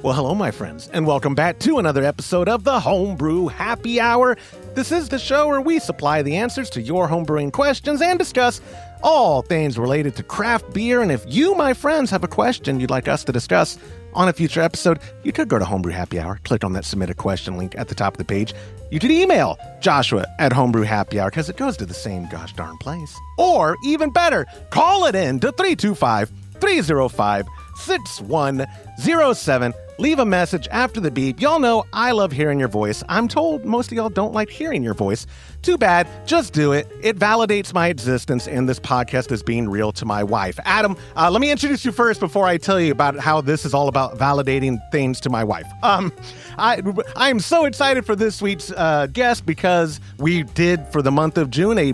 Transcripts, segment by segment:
Well, hello, my friends, and welcome back to another episode of the Homebrew Happy Hour. This is the show where we supply the answers to your homebrewing questions and discuss all things related to craft beer. And if you, my friends, have a question you'd like us to discuss on a future episode, you could go to Homebrew Happy Hour, click on that Submit a Question link at the top of the page. You could email Joshua at Homebrew Happy Hour because it goes to the same gosh darn place. Or, even better, call it in to 325-305-6107. Leave a message after the beep. Y'all know I love hearing your voice. I'm told most of y'all don't like hearing your voice. Too bad. Just do it. It validates my existence and this podcast is being real to my wife. Adam, let me introduce you first before I tell you about how this is all about validating things to my wife. I am so excited for this week's guest because we did, for the month of June, a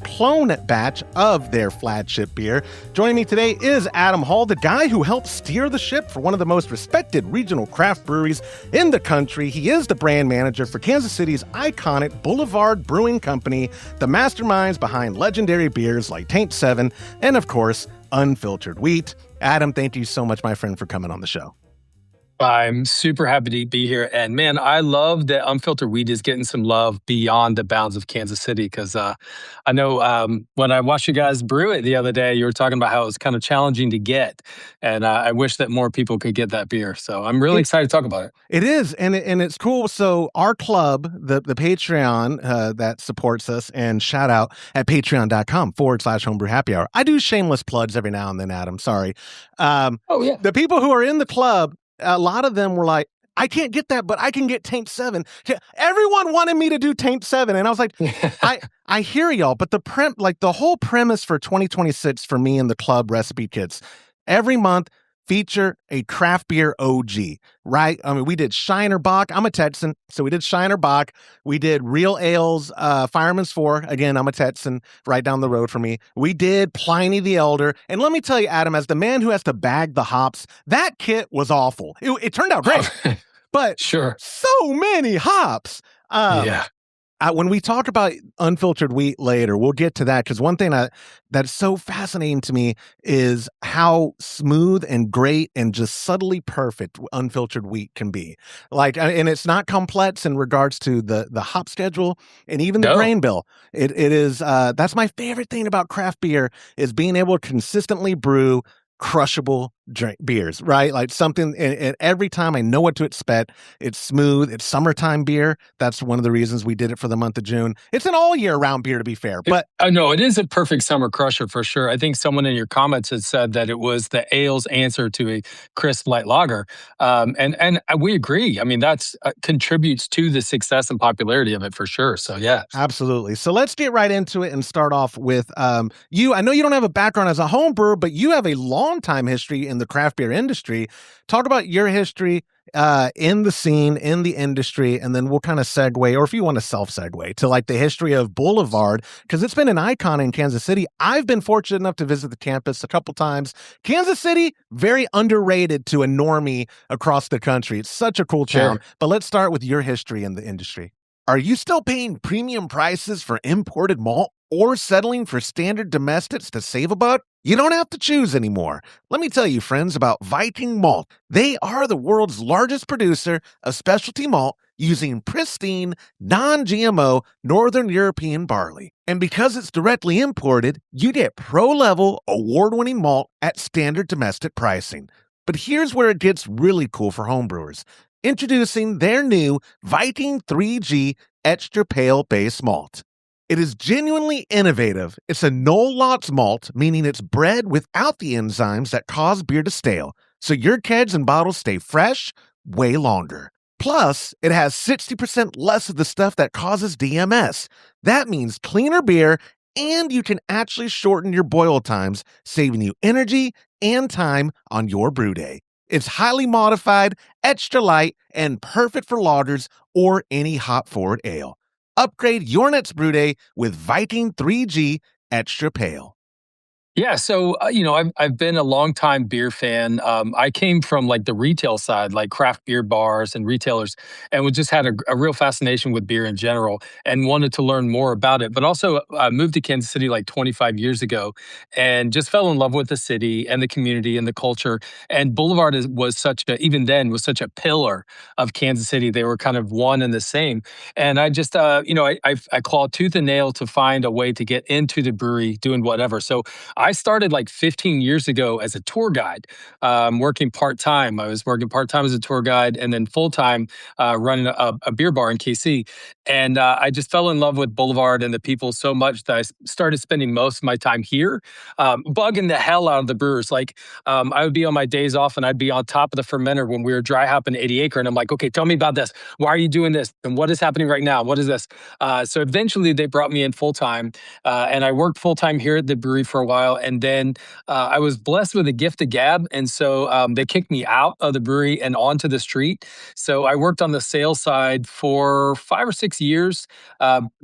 clone batch of their flagship beer. Joining me today is Adam Hall, the guy who helped steer the ship for one of the most respected regional craft breweries in the country. He is the brand manager for Kansas City's iconic Boulevard Brewing Company, the masterminds behind legendary beers like Taint 7 and, of course, Unfiltered Wheat. Adam, thank you so much, my friend, for coming on the show. I'm super happy to be here. And man, I love that Unfiltered Wheat is getting some love beyond the bounds of Kansas City because I know when I watched you guys brew it the other day, you were talking about how it was kind of challenging to get. And I wish that more people could get that beer. So I'm really excited to talk about it. It is. And it's cool. So our club, the Patreon that supports us, and shout out at patreon.com/homebrew happy hour. I do shameless plugs every now and then, Adam. Sorry. The people who are in the club, a lot of them were like, I can't get that, but I can get Taint 7. Everyone wanted me to do Taint 7. And I was like, I hear y'all, but the whole premise for 2026 for me and the club recipe kits, every month feature a craft beer OG, right? I mean, we did Shiner Bock. I'm a Texan, so we did Shiner Bock. We did Real Ale's Fireman's 4. Again, I'm a Texan, right down the road from me. We did Pliny the Elder. And let me tell you, Adam, as the man who has to bag the hops, that kit was awful. It turned out great, but sure, so many hops. Yeah. When we talk about Unfiltered Wheat later, we'll get to that because one thing that's so fascinating to me is how smooth and great and just subtly perfect Unfiltered Wheat can be. And it's not complex in regards to the hop schedule and even the grain bill. It is that's my favorite thing about craft beer is being able to consistently brew crushable beers, right? Like something, and every time I know what to expect. It's smooth. It's summertime beer. That's one of the reasons we did it for the month of June. It's an all year round beer, to be fair. But I know it is a perfect summer crusher for sure. I think someone in your comments had said that it was the ale's answer to a crisp light lager, and we agree. I mean, that's contributes to the success and popularity of it for sure. So yeah, absolutely. So let's get right into it and start off with you. I know you don't have a background as a home brewer, but you have a long time history in the craft beer industry. Talk about your history in the scene, in the industry, and then we'll kind of segue, or if you want to self-segue, to like the history of Boulevard, because it's been an icon in Kansas City. I've been fortunate enough to visit the campus a couple times. Kansas City, very underrated to a normie across the country. It's such a cool town. But let's start with your history in the industry. Are you still paying premium prices for imported malt or settling for standard domestics to save a buck? You don't have to choose anymore. Let me tell you, friends, about Viking Malt. They are the world's largest producer of specialty malt using pristine, non-GMO Northern European barley. And because it's directly imported, you get pro-level, award-winning malt at standard domestic pricing. But here's where it gets really cool for homebrewers. Introducing their new Viking 3G Extra Pale Base Malt. It is genuinely innovative. It's a no-lots malt, meaning it's bred without the enzymes that cause beer to stale, so your kegs and bottles stay fresh way longer. Plus, it has 60% less of the stuff that causes DMS. That means cleaner beer, and you can actually shorten your boil times, saving you energy and time on your brew day. It's highly modified, extra light, and perfect for lagers or any hop-forward ale. Upgrade your next brew day with Viking 3G Extra Pale. Yeah, so I've been a long time beer fan. I came from like the retail side, like craft beer bars and retailers, and we just had a real fascination with beer in general, and wanted to learn more about it. But also, moved to Kansas City like 25 years ago, and just fell in love with the city and the community and the culture. And Boulevard was such a even then was such a pillar of Kansas City. They were kind of one and the same. And I just I clawed tooth and nail to find a way to get into the brewery, doing whatever. So I started like 15 years ago as a tour guide, working part time. I was working part time as a tour guide and then full time running a beer bar in KC. And I just fell in love with Boulevard and the people so much that started spending most of my time here, bugging the hell out of the brewers. Like I would be on my days off and I'd be on top of the fermenter when we were dry hopping 80 Acre. And I'm like, okay, tell me about this. Why are you doing this? And what is happening right now? What is this? So eventually they brought me in full time. And I worked full time here at the brewery for a while. And then I was blessed with a gift of gab. And so they kicked me out of the brewery and onto the street. So I worked on the sales side for 5 or 6 years,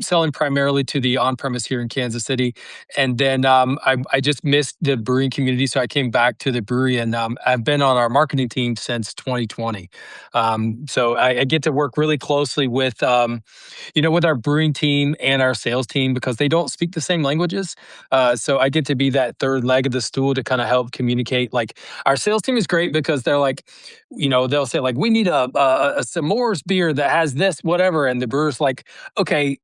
selling primarily to the on premise here in Kansas City. And then I just missed the brewing community. So I came back to the brewery and I've been on our marketing team since 2020. So I get to work really closely with, with our brewing team and our sales team because they don't speak the same languages. So I get to be that third leg of the stool to kind of help communicate. Like our sales team is great because they're like, they'll say like, we need a s'mores beer that has this, whatever. And the brewer's like, okay,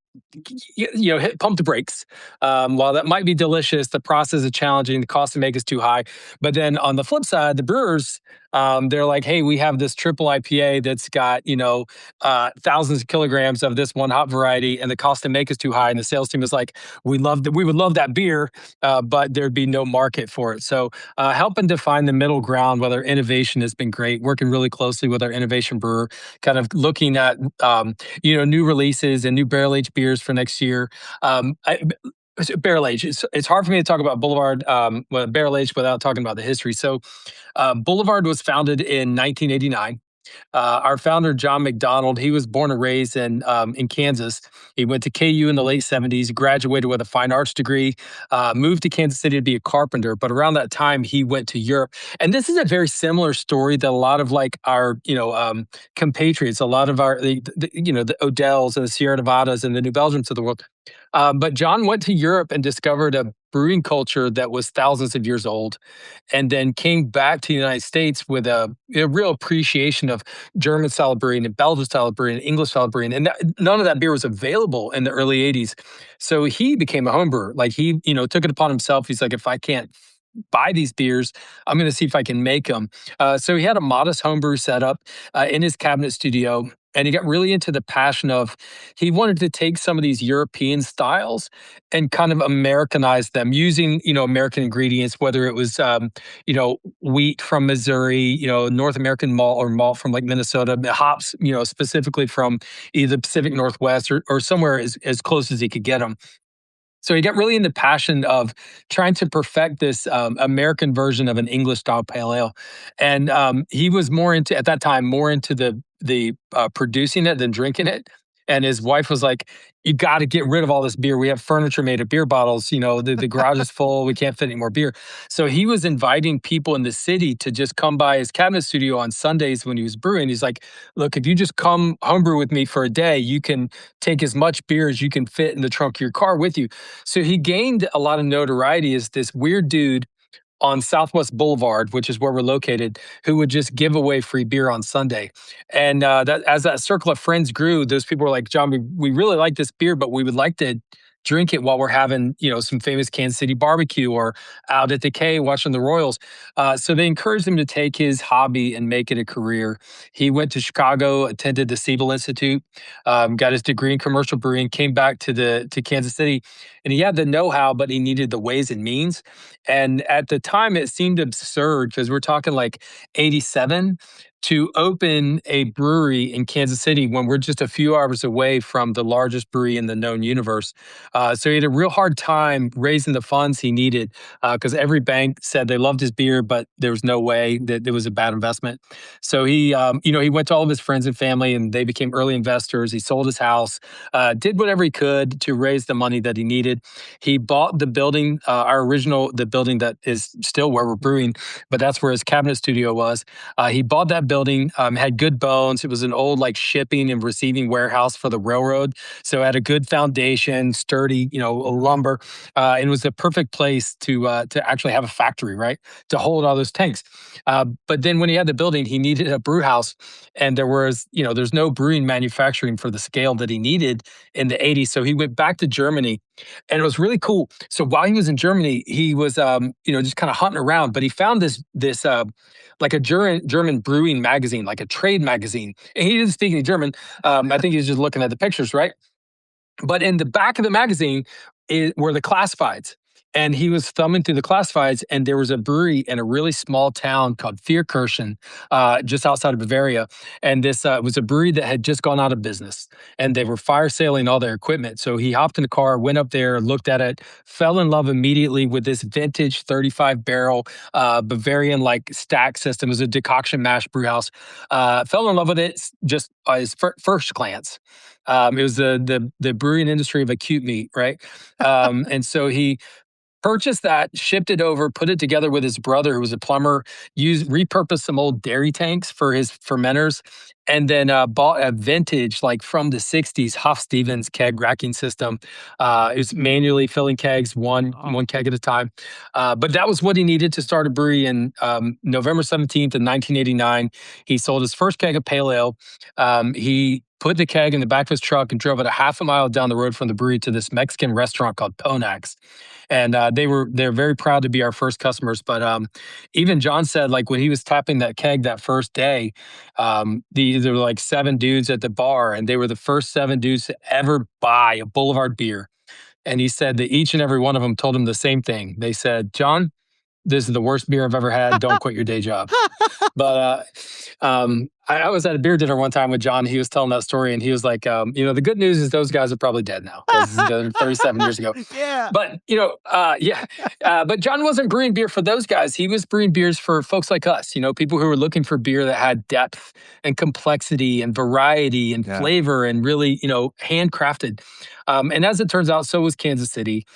pump the brakes. While that might be delicious, the process is challenging. The cost to make is too high. But then on the flip side, the brewers, they're like, hey, we have this triple IPA that's got, thousands of kilograms of this one hop variety, and the cost to make is too high. And the sales team is like, we would love that beer, but there'd be no market for it. So helping to find the middle ground, whether innovation has been great, working really closely with our innovation brewer, kind of looking at new releases and new barrel aged beers for next year. Barrel age. It's hard for me to talk about Boulevard barrel age without talking about the history. So Boulevard was founded in 1989. Our founder, John McDonald, he was born and raised in Kansas. He went to KU in the late 70s, graduated with a fine arts degree, moved to Kansas City to be a carpenter. But around that time, he went to Europe. And this is a very similar story that a lot of like our, compatriots, a lot of our, the Odells and the Sierra Nevadas and the New Belgiums of the world. But John went to Europe and discovered a brewing culture that was thousands of years old, and then came back to the United States with a real appreciation of German style brewing and Belgian style brewing and English style brewing. And none of that beer was available in the early 80s. So he became a home brewer. Like he, took it upon himself. He's like, if I can't buy these beers, I'm going to see if I can make them. So he had a modest homebrew setup in his cabinet studio. And he got really into the passion of, he wanted to take some of these European styles and kind of Americanize them using, American ingredients, whether it was, wheat from Missouri, North American malt or malt from like Minnesota, hops, specifically from either the Pacific Northwest or somewhere as close as he could get them. So he got really into passion of trying to perfect this American version of an English style pale ale, and he was more into at that time more into the producing it than drinking it. And his wife was like, "You got to get rid of all this beer. We have furniture made of beer bottles. The garage is full. We can't fit any more beer." So he was inviting people in the city to just come by his cabinet studio on Sundays when he was brewing. He's like, "Look, if you just come homebrew with me for a day, you can take as much beer as you can fit in the trunk of your car with you." So he gained a lot of notoriety as this weird dude on Southwest Boulevard, which is where we're located, who would just give away free beer on Sunday. And that as that circle of friends grew, those people were like, "John, we really like this beer, but we would like to drink it while we're having, some famous Kansas City barbecue or out at the K watching the Royals." So they encouraged him to take his hobby and make it a career. He went to Chicago, attended the Siebel Institute, got his degree in commercial brewing, came back to Kansas City, and he had the know-how, but he needed the ways and means. And at the time, it seemed absurd because we're talking like 87 to open a brewery in Kansas City when we're just a few hours away from the largest brewery in the known universe. So he had a real hard time raising the funds he needed because every bank said they loved his beer, but there was no way that it was a bad investment. So he went to all of his friends and family, and they became early investors. He sold his house, did whatever he could to raise the money that he needed. did. He bought the building, the building that is still where we're brewing, but that's where his cabinet studio was. He bought that building, had good bones. It was an old like shipping and receiving warehouse for the railroad. So it had a good foundation, sturdy, lumber. And it was the perfect place to actually have a factory, right? To hold all those tanks. But then when he had the building, he needed a brew house. And there's no brewing manufacturing for the scale that he needed in the 80s. So he went back to Germany, and it was really cool. So while he was in Germany, he was, just kind of hunting around, but he found this like a German brewing magazine, like a trade magazine. And he didn't speak any German. I think he was just looking at the pictures, right? But in the back of the magazine were the classifieds. And he was thumbing through the classifieds, and there was a brewery in a really small town called Vierkirchen, just outside of Bavaria. And this was a brewery that had just gone out of business, and they were fire sailing all their equipment. So he hopped in the car, went up there, looked at it, fell in love immediately with this vintage 35 barrel Bavarian like stack system. It was a decoction mash brew house. Fell in love with it just his first glance. It was the brewing industry of acute meat, right? And so he purchased that, shipped it over, put it together with his brother, who was a plumber, repurposed some old dairy tanks for his fermenters, and then bought a vintage, like from the 60s, Hoff Stevens keg racking system. It was manually filling kegs, one keg at a time. But that was what he needed to start a brewery. In November 17th of 1989, he sold his first keg of pale ale. He put the keg in the back of his truck and drove it a half a mile down the road from the brewery to this Mexican restaurant called Ponak's. And they're very proud to be our first customers. But even John said, like, when he was tapping that keg that first day, there were like 7 dudes at the bar, and they were the first 7 dudes to ever buy a Boulevard beer. And he said that each and every one of them told him the same thing. They said, "John, this is the worst beer I've ever had. Don't quit your day job." But I was at a beer dinner one time with John. He was telling that story, and he was like, the good news is those guys are probably dead now, because 37 years ago. Yeah. But, but John wasn't brewing beer for those guys. He was brewing beers for folks like us, people who were looking for beer that had depth and complexity and variety and flavor and really, handcrafted. And as it turns out, so was Kansas City.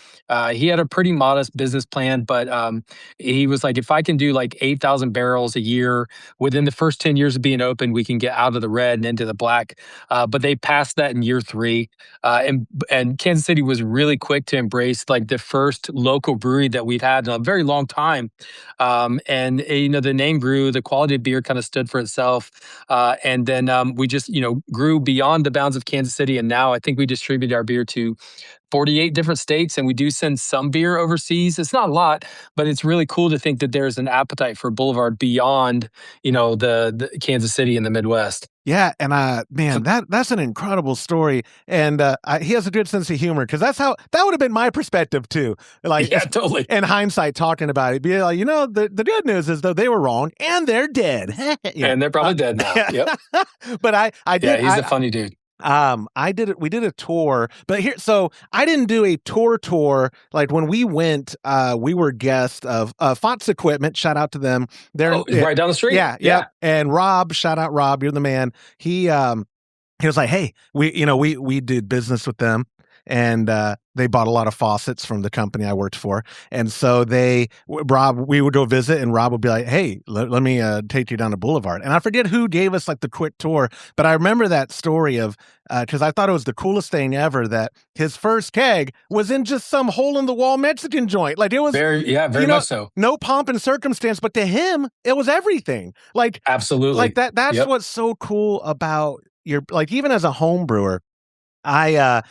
He had a pretty modest business plan, but he was like, if I can do like 8,000 barrels a year within the first 10 years of being open, we can get out of the red and into the black. But they passed that in year 3. And Kansas City was really quick to embrace like the first local brewery that we've had in a very long time. The name grew, the quality of beer kind of stood for itself. And then we just, grew beyond the bounds of Kansas City. And now I think we distribute our beer to 48 different states, and we do send some beer overseas. It's not a lot, but it's really cool to think that there's an appetite for Boulevard beyond, the Kansas City and the Midwest. Yeah, and man, that's an incredible story, and he has a good sense of humor, because that would have been my perspective too. Like, yeah, totally. In hindsight, talking about it, be like, the good news is though they were wrong and they're dead. And they're probably dead now. Yep. But I did. Yeah, he's a funny dude. We did a tour, but so I didn't do a tour. Like when we went, we were guests of Fox Equipment. Shout out to them. They're right down the street. Yeah. And Rob, shout out Rob. You're the man. He was like, hey, we did business with them. And they bought a lot of faucets from the company I worked for. And so we would go visit, and Rob would be like, hey, let me take you down to Boulevard. And I forget who gave us like the quick tour, but I remember that story of, because I thought it was the coolest thing ever, that his first keg was in just some hole in the wall Mexican joint. Like it was very much so. No pomp and circumstance, but to him, it was everything. Like absolutely. Like that's what's so cool about even as a home brewer. I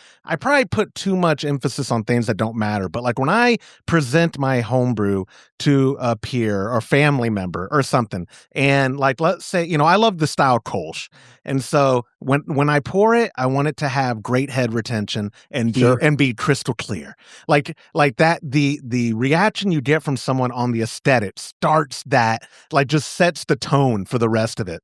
probably put too much emphasis on things that don't matter, but like when I present my homebrew to a peer or family member or something, and like let's say I love the style Kolsch, and so when I pour it, I want it to have great head retention and be crystal clear, like that. The reaction you get from someone on the aesthetic starts that, like, just sets the tone for the rest of it.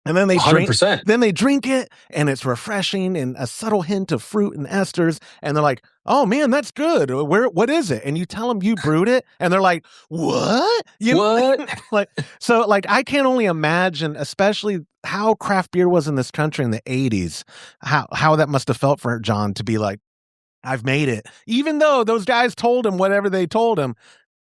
And then they 100%. drink it, and it's refreshing and a subtle hint of fruit and esters. And they're like, "Oh man, that's good. What is it?" And you tell them you brewed it, and they're like, "What? What?" So I can only imagine, especially how craft beer was in this country in the 80s, how that must have felt for John to be like, I've made it. Even though those guys told him whatever they told him,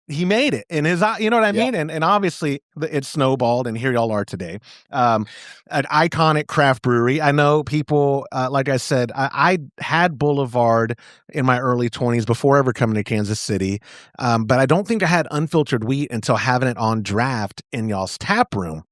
he made it in his, you know what I Yeah. mean? And obviously it snowballed and here y'all are today. Um, an iconic craft brewery. I know people, like I said, I had Boulevard in my early 20s before ever coming to Kansas City. But I don't think I had Unfiltered Wheat until having it on draft in y'all's tap room.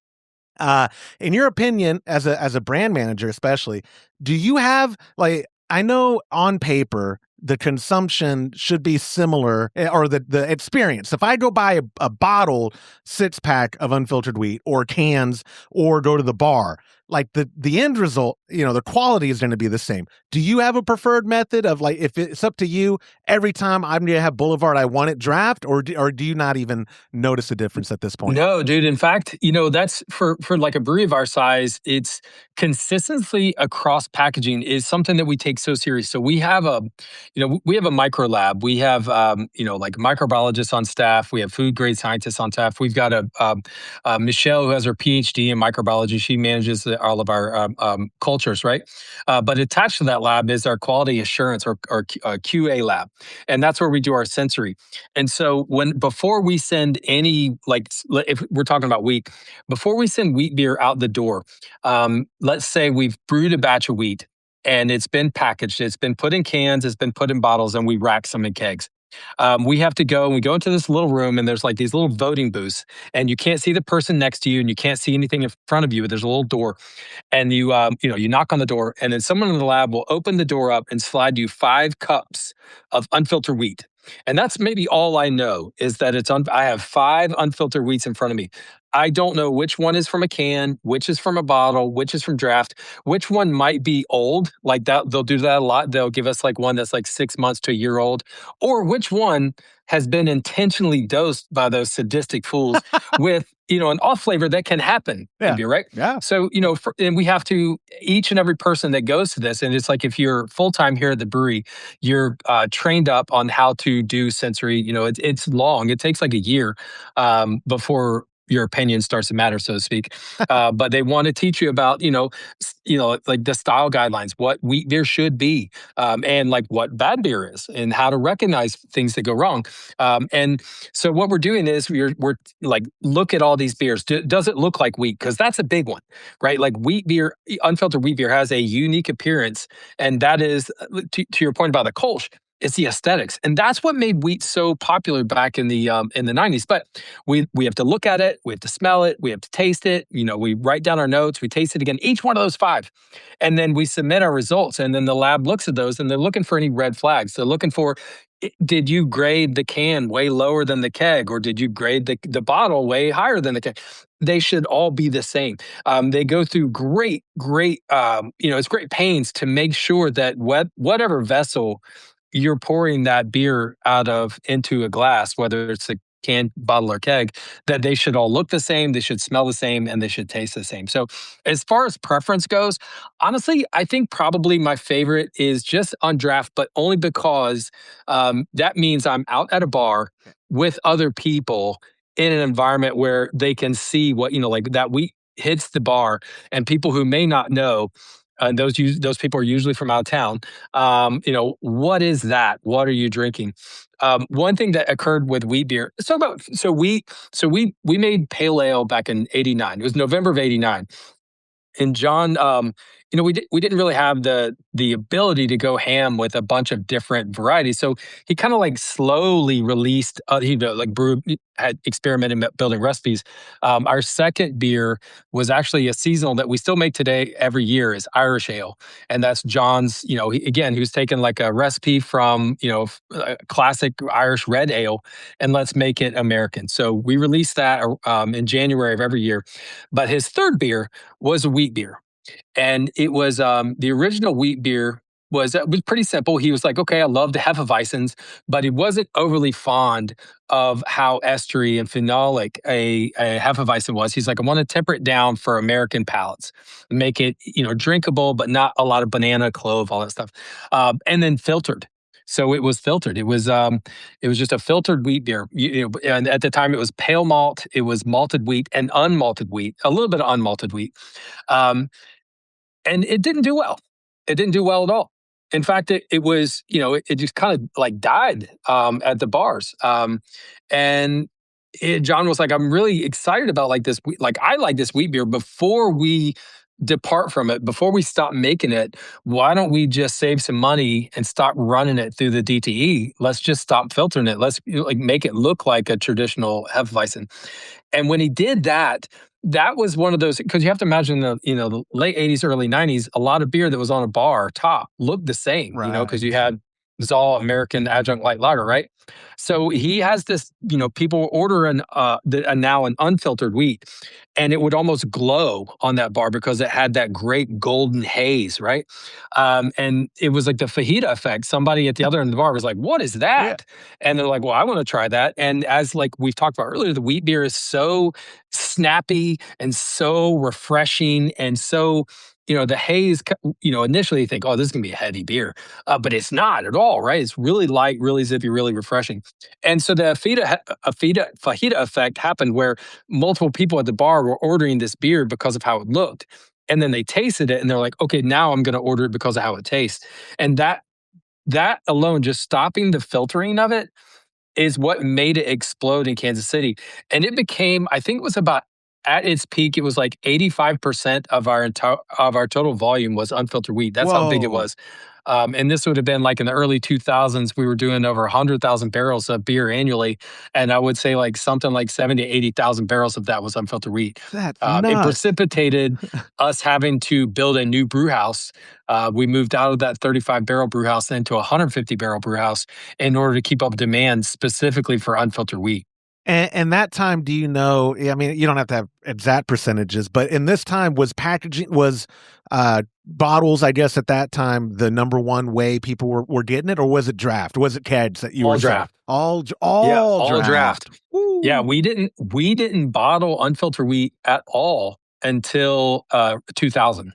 Uh, in your opinion, as a brand manager, especially, do you have like, I know on paper the consumption should be similar, or the experience. If I go buy a bottle 6 pack of unfiltered wheat or cans or go to the bar, like the end result, you know, the quality is going to be the same. Do you have a preferred method of like, if it's up to you, every time I'm going to have Boulevard, I want it draft, or do you not even notice a difference at this point? No, dude. In fact, that's for like a brewery of our size, it's consistency across packaging is something that we take so serious. So we have a micro lab. We have like microbiologists on staff. We have food grade scientists on staff. We've got Michelle who has her PhD in microbiology. She manages all of our cultures, right? But attached to that lab is our quality assurance or QA lab, and that's where we do our sensory. And so before we send any, like, if we're talking about wheat, before we send wheat beer out the door, let's say we've brewed a batch of wheat and it's been packaged, it's been put in cans, it's been put in bottles, and we rack some in kegs. We have to go and we go into this little room, and there's like these little voting booths, and you can't see the person next to you, and you can't see anything in front of you. But there's a little door, and you knock on the door, and then someone in the lab will open the door up and slide you 5 cups of unfiltered wheat. And that's maybe all I know is that I have 5 unfiltered wheats in front of me. I don't know which one is from a can, which is from a bottle, which is from draft, which one might be old. Like that, they'll do that a lot. They'll give us like one that's like 6 months to a year old, or which one has been intentionally dosed by those sadistic fools with, an off flavor that can happen in Yeah. beer, right? Yeah. So, and we have to, each and every person that goes to this, and it's like if you're full time here at the brewery, you're trained up on how to do sensory. It's long. It takes like a year before your opinion starts to matter, so to speak. But they want to teach you about, like the style guidelines, what wheat beer should be, and like what bad beer is, and how to recognize things that go wrong. And so what we're doing is we're like, look at all these beers. Does it look like wheat? Because that's a big one, right? Like wheat beer, unfiltered wheat beer has a unique appearance, and that is to your point about the Kolsch. It's the aesthetics, and that's what made wheat so popular back in the '90s. But we have to look at it, we have to smell it, we have to taste it. We write down our notes, we taste it again, each one of those 5, and then we submit our results. And then the lab looks at those, and they're looking for any red flags. They're looking for, did you grade the can way lower than the keg, or did you grade the bottle way higher than the keg? They should all be the same. They go through great, it's great pains to make sure that whatever vessel you're pouring that beer out of into a glass, whether it's a can, bottle, or keg, that they should all look the same, they should smell the same, and they should taste the same. So, as far as preference goes, honestly, I think probably my favorite is just on draft, but only because that means I'm out at a bar with other people in an environment where they can see what, like that wheat hits the bar, and people who may not know, and those people are usually from out of town. What is that? What are you drinking? One thing that occurred with wheat beer. Let's talk about we made pale ale back in '89. It was November of '89, and John, we didn't really have the ability to go ham with a bunch of different varieties. So he kind of like slowly released, like brewed, had experimented building recipes. Our second beer was actually a seasonal that we still make today every year, is Irish Ale, and that's John's. He was taking like a recipe from a classic Irish red ale, and let's make it American. So we released that in January of every year. But his third beer was a wheat beer, and it was the original wheat beer was pretty simple. He was like, okay, I love the Hefeweizens, but he wasn't overly fond of how estery and phenolic a Hefeweizen was. He's like, I want to temper it down for American palates, make it drinkable, but not a lot of banana, clove, all that stuff, and then filtered. So it was filtered. It was just a filtered wheat beer. And at the time it was pale malt, it was malted wheat and unmalted wheat, a little bit of unmalted wheat. Um, and it didn't do well. It didn't do well at all. In fact, it was, it just kind of like died at the bars. And John was like, I'm really excited about like this. Like, I like this wheat beer. Before we depart from it, before we stop making it, why don't we just save some money and stop running it through the DTE? Let's just stop filtering it. Let's like make it look like a traditional Hefeweizen. And when he did that, that was one of those, because you have to imagine the late 80s, early 90s, a lot of beer that was on a bar top looked the same, Right. because you had this all American adjunct light lager, right? So he has this, people order now an unfiltered wheat, and it would almost glow on that bar because it had that great golden haze, right? And it was like the fajita effect. Somebody at the other end of the bar was like, "What is that?" Yeah. And they're like, "Well, I want to try that." And as like we've talked about earlier, the wheat beer is so snappy and so refreshing and so, the haze, initially you think, oh, this is going to be a heavy beer, but it's not at all, right? It's really light, really zippy, really refreshing. And so the fajita effect happened where multiple people at the bar were ordering this beer because of how it looked. And then they tasted it and they're like, okay, now I'm going to order it because of how it tastes. And that alone, just stopping the filtering of it, is what made it explode in Kansas City. And it became, I think it was about, at its peak, it was like 85% of our total volume was unfiltered wheat. That's how big it Whoa. was. And this would have been like in the early 2000s, we were doing over 100,000 barrels of beer annually. And I would say like something like 70 to 80,000 barrels of that was unfiltered wheat. That's It nuts. precipitated us having to build a new brew house. We moved out of that 35 barrel brew house into a 150 barrel brew house in order to keep up demand specifically for unfiltered wheat. And that time, do you know? I mean, you don't have to have exact percentages, but in this time, was bottles, I guess, at that time, the number one way people were getting it, or was it draft? Was it kegs that you All were selling? draft. All All draft. draft. Woo. Yeah, we didn't bottle unfiltered wheat at all until 2000.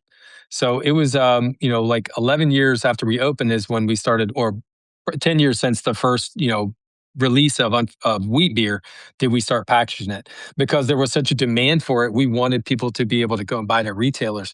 So it was like 11 years after we opened is when we started, or 10 years since the first release of wheat beer did we start packaging it, because there was such a demand for it. We wanted people to be able to go and buy it at retailers.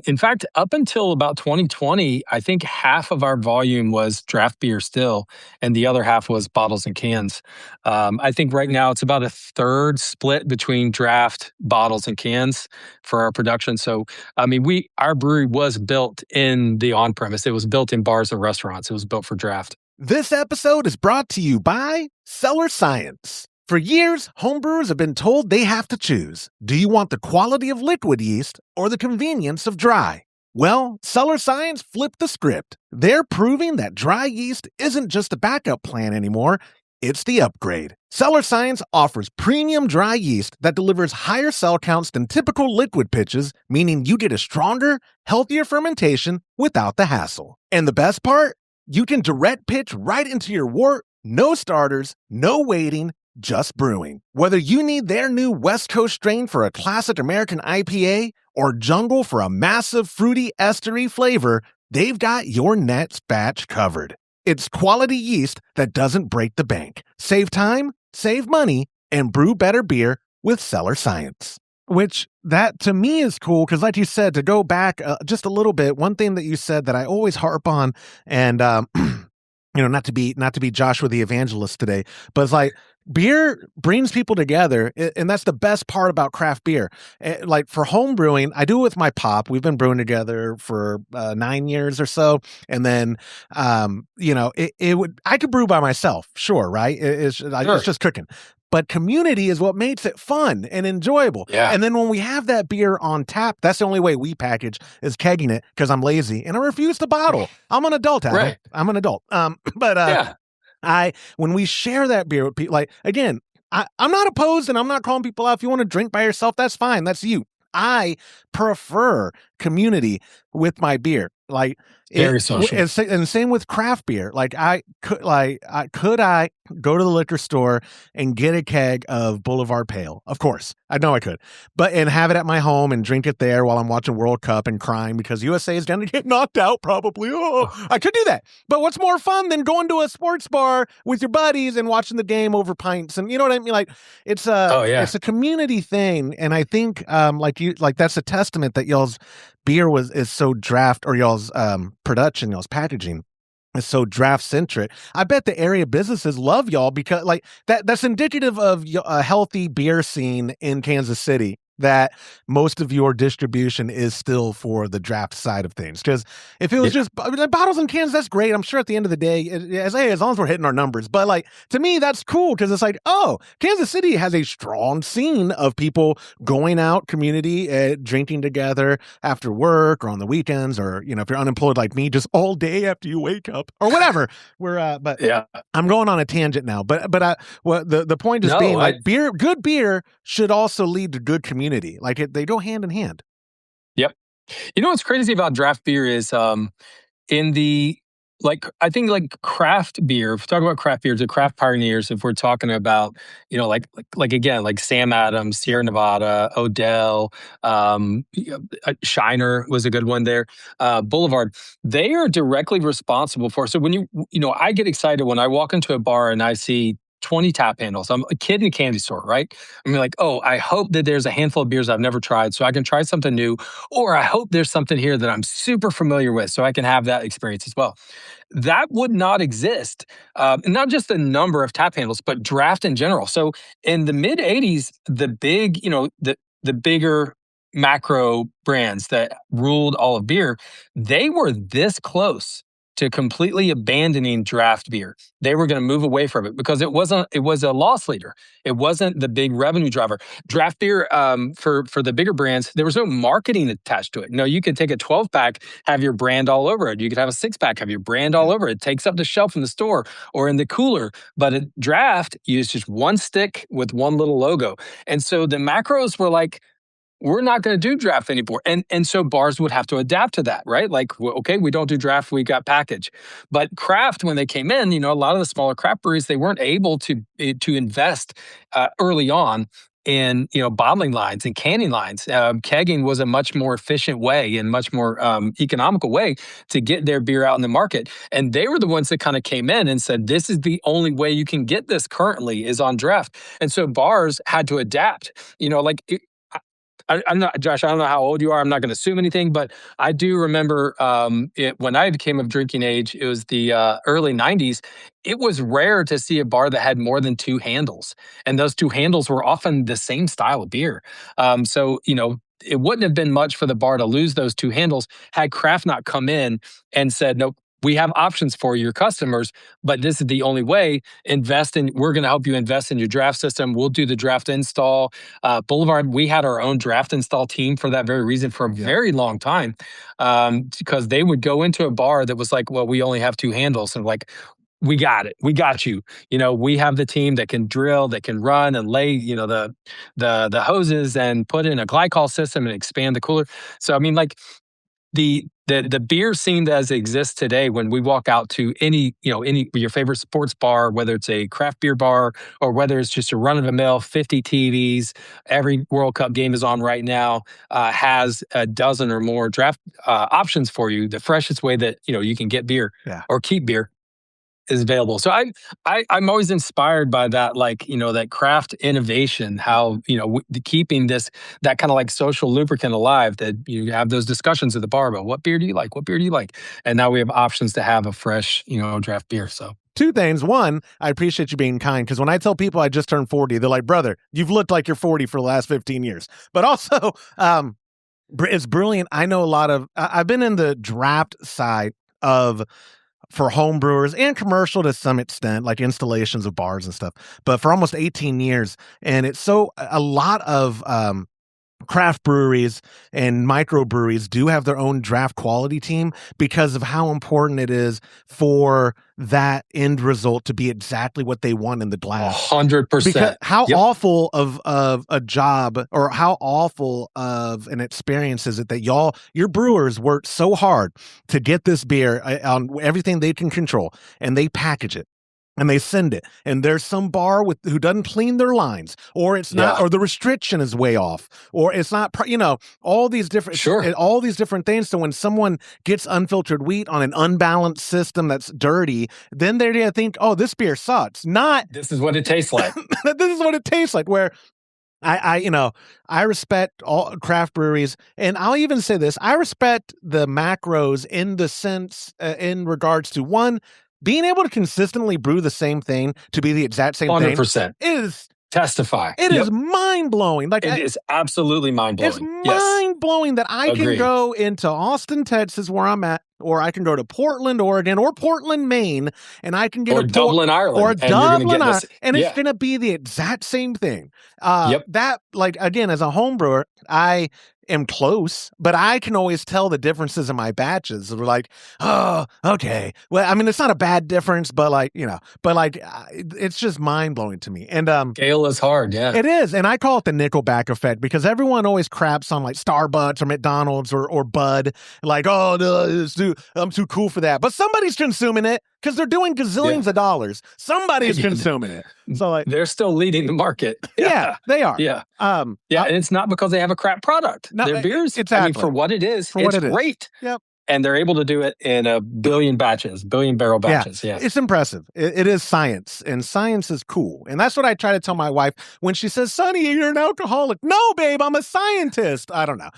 In fact, up until about 2020, I think half of our volume was draft beer still, and the other half was bottles and cans. I think right now it's about a third split between draft, bottles, and cans for our production. So, I mean, our brewery was built in the on-premise. It was built in bars and restaurants. It was built for draft. This episode is brought to you by Cellar Science. For years, homebrewers have been told they have to choose. Do you want the quality of liquid yeast or the convenience of dry? Well, Cellar Science flipped the script. They're proving that dry yeast isn't just a backup plan anymore, it's the upgrade. Cellar Science offers premium dry yeast that delivers higher cell counts than typical liquid pitches, meaning you get a stronger, healthier fermentation without the hassle. And the best part? You can direct pitch right into your wort, no starters, no waiting, just brewing. Whether you need their new West Coast strain for a classic American IPA or jungle for a massive fruity estery flavor, they've got your next batch covered. It's quality yeast that doesn't break the bank. Save time, save money, and brew better beer with Cellar Science. Which, that to me is cool, because like you said, to go back just a little bit, one thing that you said that I always harp on, and not to be Joshua the Evangelist today, but it's like beer brings people together, and that's the best part about craft beer. Like for home brewing, I do it with my pop. We've been brewing together for 9 years or so, and then I could brew by myself, sure, right? It's just cooking. But community is what makes it fun and enjoyable. Yeah. And then when we have that beer on tap, that's the only way we package is kegging it, because I'm lazy and I refuse to bottle. I'm an adult, Adam. Right. I'm an adult. When we share that beer with people, like, again, I'm not opposed, and I'm not calling people out. If you want to drink by yourself, that's fine. That's you. I prefer community with my beer. Like, very social. And same with craft beer. Like, could I go to the liquor store and get a keg of Boulevard Pale? Of course, I know I could, and have it at my home and drink it there while I'm watching World Cup and crying because USA is going to get knocked out probably. Oh, I could do that. But what's more fun than going to a sports bar with your buddies and watching the game over pints? And you know what I mean? Like, it's a community thing, and I think that's a testament that y'all's beer is so draft, or y'all's production, y'all's packaging is so draft centric. I bet the area businesses love y'all because like that's indicative of a healthy beer scene in Kansas City, that most of your distribution is still for the draft side of things. Because if it was just bottles and cans, that's great. I'm sure at the end of the day, as long as we're hitting our numbers. But like, to me, that's cool because it's like, oh, Kansas City has a strong scene of people going out, community, drinking together after work or on the weekends, or, if you're unemployed like me, just all day after you wake up or whatever. But yeah, I'm going on a tangent now. But the point is good beer should also lead to good community. Like they go hand in hand. Yep. You know what's crazy about draft beer is in the I think craft beer. If we talk about craft beers, the craft pioneers. If we're talking about again Sam Adams, Sierra Nevada, Odell, Shiner was a good one there. Boulevard. They are directly responsible for. So when I get excited when I walk into a bar and I see 20 tap handles. I'm a kid in a candy store, right? I'm like, oh, I hope that there's a handful of beers I've never tried so I can try something new. Or I hope there's something here that I'm super familiar with so I can have that experience as well. That would not exist. Not just the number of tap handles, but draft in general. So in the mid 80s, the big, the bigger macro brands that ruled all of beer, they were this close to completely abandoning draft beer. They were going to move away from it because it was a loss leader. It wasn't the big revenue driver. Draft beer, for the bigger brands, there was no marketing attached to it. No, you could take a 12-pack, have your brand all over it. You could have a 6-pack, have your brand all over it. It takes up the shelf in the store or in the cooler. But at draft, you use just one stick with one little logo. And so the macros were like, we're not going to do draft anymore. And so bars would have to adapt to that, right? Like, okay, we don't do draft, we got package. But craft, when they came in, a lot of the smaller craft breweries, they weren't able to invest early on in, bottling lines and canning lines. Kegging was a much more efficient way and much more economical way to get their beer out in the market. And they were the ones that kind of came in and said, this is the only way you can get this currently is on draft. And so bars had to adapt, I'm not, Josh, I don't know how old you are. I'm not going to assume anything, but I do remember when I became of drinking age, it was the early 90s. It was rare to see a bar that had more than 2 handles. And those 2 handles were often the same style of beer. So it wouldn't have been much for the bar to lose those 2 handles had craft not come in and said, nope, we have options for your customers, but this is the only way. We're going to help you invest in your draft system. We'll do the draft install. Boulevard, we had our own draft install team for that very reason for a very long time, because they would go into a bar that was like, well, we only have 2 handles. And like, we got it. We got you. We have the team that can drill, that can run and lay, the hoses and put in a glycol system and expand the cooler. So, I mean, like, the beer scene as it exists today, when we walk out to any your favorite sports bar, whether it's a craft beer bar or whether it's just a run-of-the-mill 50 TVs, every World Cup game is on right now, has a dozen or more draft options for you. The freshest way that you can get beer or keep beer is available. So I'm always inspired by that, that craft innovation, how, keeping that kind of like social lubricant alive, that you have those discussions at the bar about what beer do you like? What beer do you like? And now we have options to have a fresh, draft beer. So 2 things. One, I appreciate you being kind, because when I tell people I just turned 40, they're like, brother, you've looked like you're 40 for the last 15 years. But also, it's brilliant. I know a lot of, I've been in the draft side for home brewers and commercial to some extent, like installations of bars and stuff, but for almost 18 years. And it's a lot of craft breweries and microbreweries do have their own draft quality team because of how important it is for that end result to be exactly what they want in the glass. 100%. Because how awful of a job, or how awful of an experience is it that your brewers worked so hard to get this beer on everything they can control, and they package it and they send it, and there's some bar who doesn't clean their lines, or it's not, or the restriction is way off, or it's not, all these different, all these different things. So when someone gets unfiltered wheat on an unbalanced system that's dirty, then they're going to think, oh, this beer sucks. Not, this is what it tastes like. This is what it tastes like, where I respect all craft breweries, and I'll even say this: I respect the macros in the sense, in regards to one, being able to consistently brew the same thing to be the exact same thing 100%. is Testify. it Yep. is mind blowing. Like It is absolutely mind it's blowing. Yes. mind blowing that I can Agreed. go into Austin, Texas, where I'm at, or I can go to Portland, Oregon, or Portland, Maine, and I can get Or Dublin, or Ireland, and you're going to Dublin, get this. and it's Yeah. going to be the exact same thing. Yep. That, like, again, as a home brewer, I am close, but I can always tell the differences in my batches. We're like, oh, okay. Well, I mean, it's not a bad difference, but it's just mind blowing to me. And Scale is hard. Yeah. it is, and I call it the Nickelback effect because everyone always craps on like Starbucks or McDonald's or Bud, like, oh no, I'm too cool for that. But somebody's consuming it because they're doing gazillions of dollars. Somebody's consuming it. So like, they're still leading the market. Yeah, they are. Yeah. And it's not because they have a crap product. No, Their beers, exactly. I mean, for what it is, it's great. Yep. And they're able to do it in a billion barrel batches. Yeah. It's impressive. It is science, and science is cool. And that's what I try to tell my wife when she says, Sonny, you're an alcoholic. No, babe, I'm a scientist. I don't know.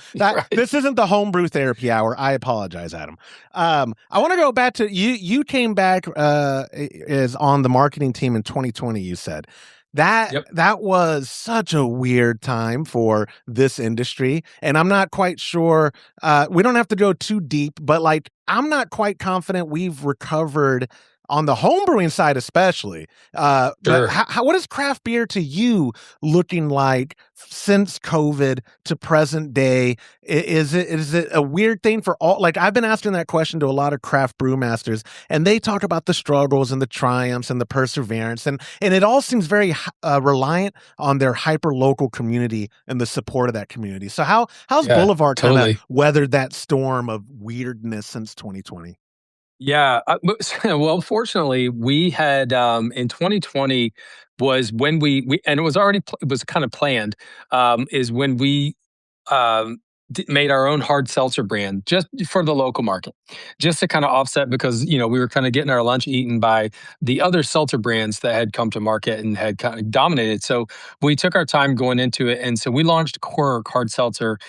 This isn't the homebrew therapy hour. I apologize, Adam. I want to go back to you. You came back is on the marketing team in 2020, you said. That was such a weird time for this industry, and I'm not quite sure. We don't have to go too deep, but like I'm not quite confident we've recovered on the homebrewing side, especially. Sure. But what is craft beer to you looking like since COVID to present day? Is it a weird thing for all? Like I've been asking that question to a lot of craft brewmasters, and they talk about the struggles and the triumphs and the perseverance, and it all seems very reliant on their hyper local community and the support of that community. So how's Boulevard kind of weathered that storm of weirdness since 2020? Yeah. Well, fortunately, we had in 2020 was when we and it was already it was kind of planned, is when we made our own hard seltzer brand just for the local market, just to kind of offset because we were kind of getting our lunch eaten by the other seltzer brands that had come to market and had kind of dominated. So we took our time going into it, and so we launched Quirk hard seltzer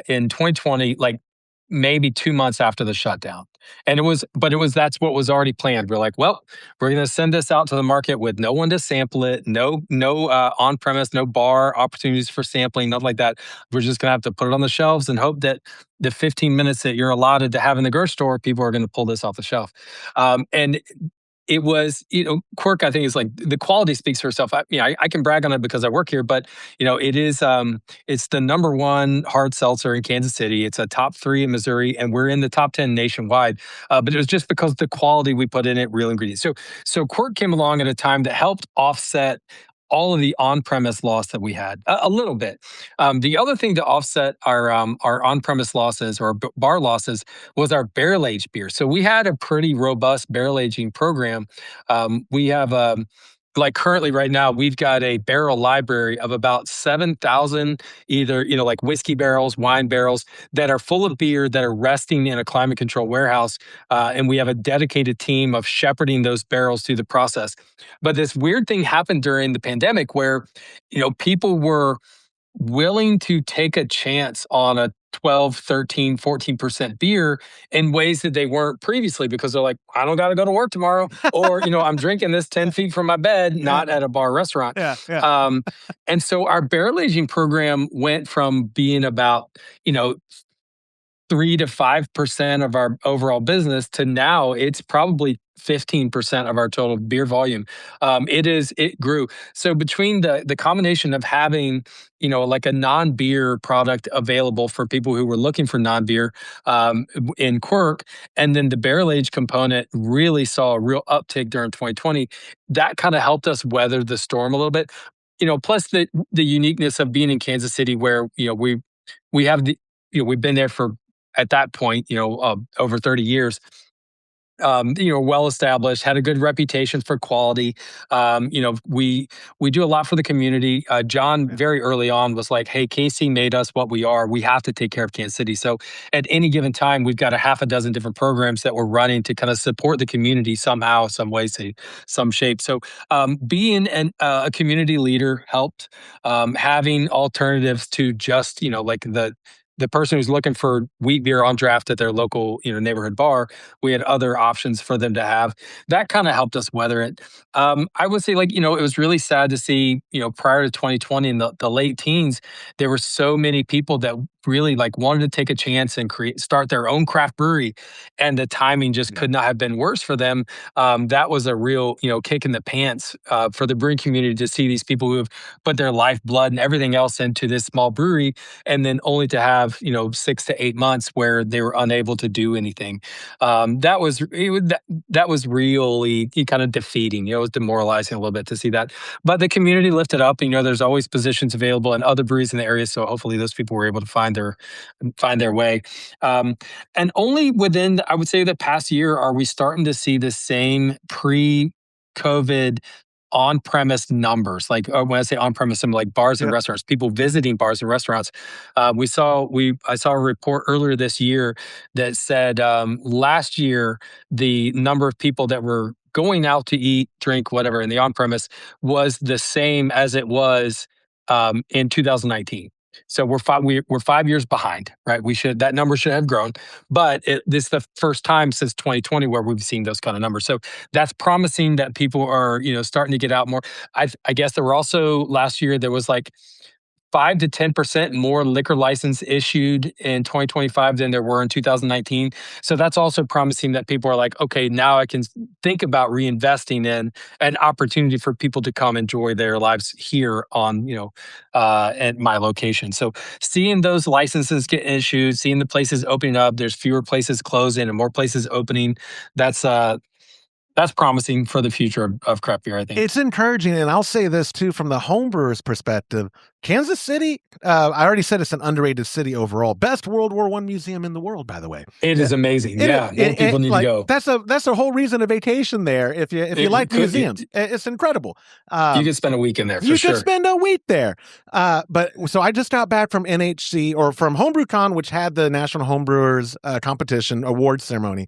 in 2020, like maybe 2 months after the shutdown. And that's what was already planned. We're like, well, we're going to send this out to the market with no one to sample it, no on premise, no bar opportunities for sampling, nothing like that. We're just going to have to put it on the shelves and hope that the 15 minutes that you're allotted to have in the grocery store, people are going to pull this off the shelf. And it was, Quirk, I think, is like the quality speaks for itself. I can brag on it because I work here, but it is, it's the number one hard seltzer in Kansas City. It's a top 3 in Missouri, and we're in the top 10 nationwide. But it was just because of the quality we put in it, real ingredients. So Quirk came along at a time that helped offset all of the on-premise loss that we had a little bit. The other thing to offset our on-premise losses or bar losses was our barrel aged beer. So we had a pretty robust barrel aging program. We have like currently right now, we've got a barrel library of about 7,000 either, like whiskey barrels, wine barrels that are full of beer that are resting in a climate control warehouse. And we have a dedicated team of shepherding those barrels through the process. But this weird thing happened during the pandemic where, people were willing to take a chance on a 12, 13, 14% beer in ways that they weren't previously because they're like, I don't got to go to work tomorrow. Or, I'm drinking this 10 feet from my bed, not at a bar restaurant. And so our barrel aging program went from being about, 3 to 5% of our overall business to now it's probably 15% of our total beer volume. It grew. So between the combination of having, like a non-beer product available for people who were looking for non-beer in Quirk, and then the barrel age component really saw a real uptick during 2020. That kind of helped us weather the storm a little bit. Plus the uniqueness of being in Kansas City, where we have we've been there for at that point over 30 years. well established, had a good reputation for quality. We do a lot for the community. John Yeah. very early on was like, "Hey, KC made us what we are. We have to take care of Kansas City." So at any given time, we've got a half a dozen different programs that we're running to kind of support the community somehow, some way, some shape. So being a community leader helped. Having alternatives to just like the person who's looking for wheat beer on draft at their local neighborhood bar, we had other options for them to have. That kind of helped us weather it. I would say, it was really sad to see, prior to 2020 in the late teens, there were so many people that really wanted to take a chance and start their own craft brewery, and the timing just Yeah. could not have been worse for them. That was a real, kick in the pants for the brewing community to see these people who have put their lifeblood and everything else into this small brewery, and then only to have 6 to 8 months where they were unable to do anything. That was really kind of defeating. It was demoralizing a little bit to see that. But the community lifted up. There's always positions available in other breweries in the area, so hopefully those people were able to find their way. And only within, I would say, the past year are we starting to see the same pre-COVID on-premise numbers. When I say on-premise, I'm like bars and Yeah. restaurants, people visiting bars and restaurants. I saw a report earlier this year that said last year the number of people that were going out to eat, drink, whatever in the on-premise was the same as it was in 2019. So we're 5 years behind, right? That number should have grown, but this is the first time since 2020 where we've seen those kind of numbers. So that's promising that people are starting to get out more. I guess there were also last year there was 5 to 10% more liquor license issued in 2025 than there were in 2019. So that's also promising that people are like, okay, now I can think about reinvesting in an opportunity for people to come enjoy their lives here on, at my location. So seeing those licenses get issued, seeing the places opening up, there's fewer places closing and more places opening. That's promising for the future of craft beer, I think. It's encouraging, and I'll say this too from the homebrewers' perspective. Kansas City, I already said it's an underrated city overall. Best World War I museum in the world, by the way. It is amazing. Yeah, more people need to go. That's the whole reason to vacation there. If you like museums, it's incredible. You could spend a week in there for sure. You could spend a week there. But so I just got back from NHC or from HomebrewCon, which had the National Homebrewers Competition award ceremony.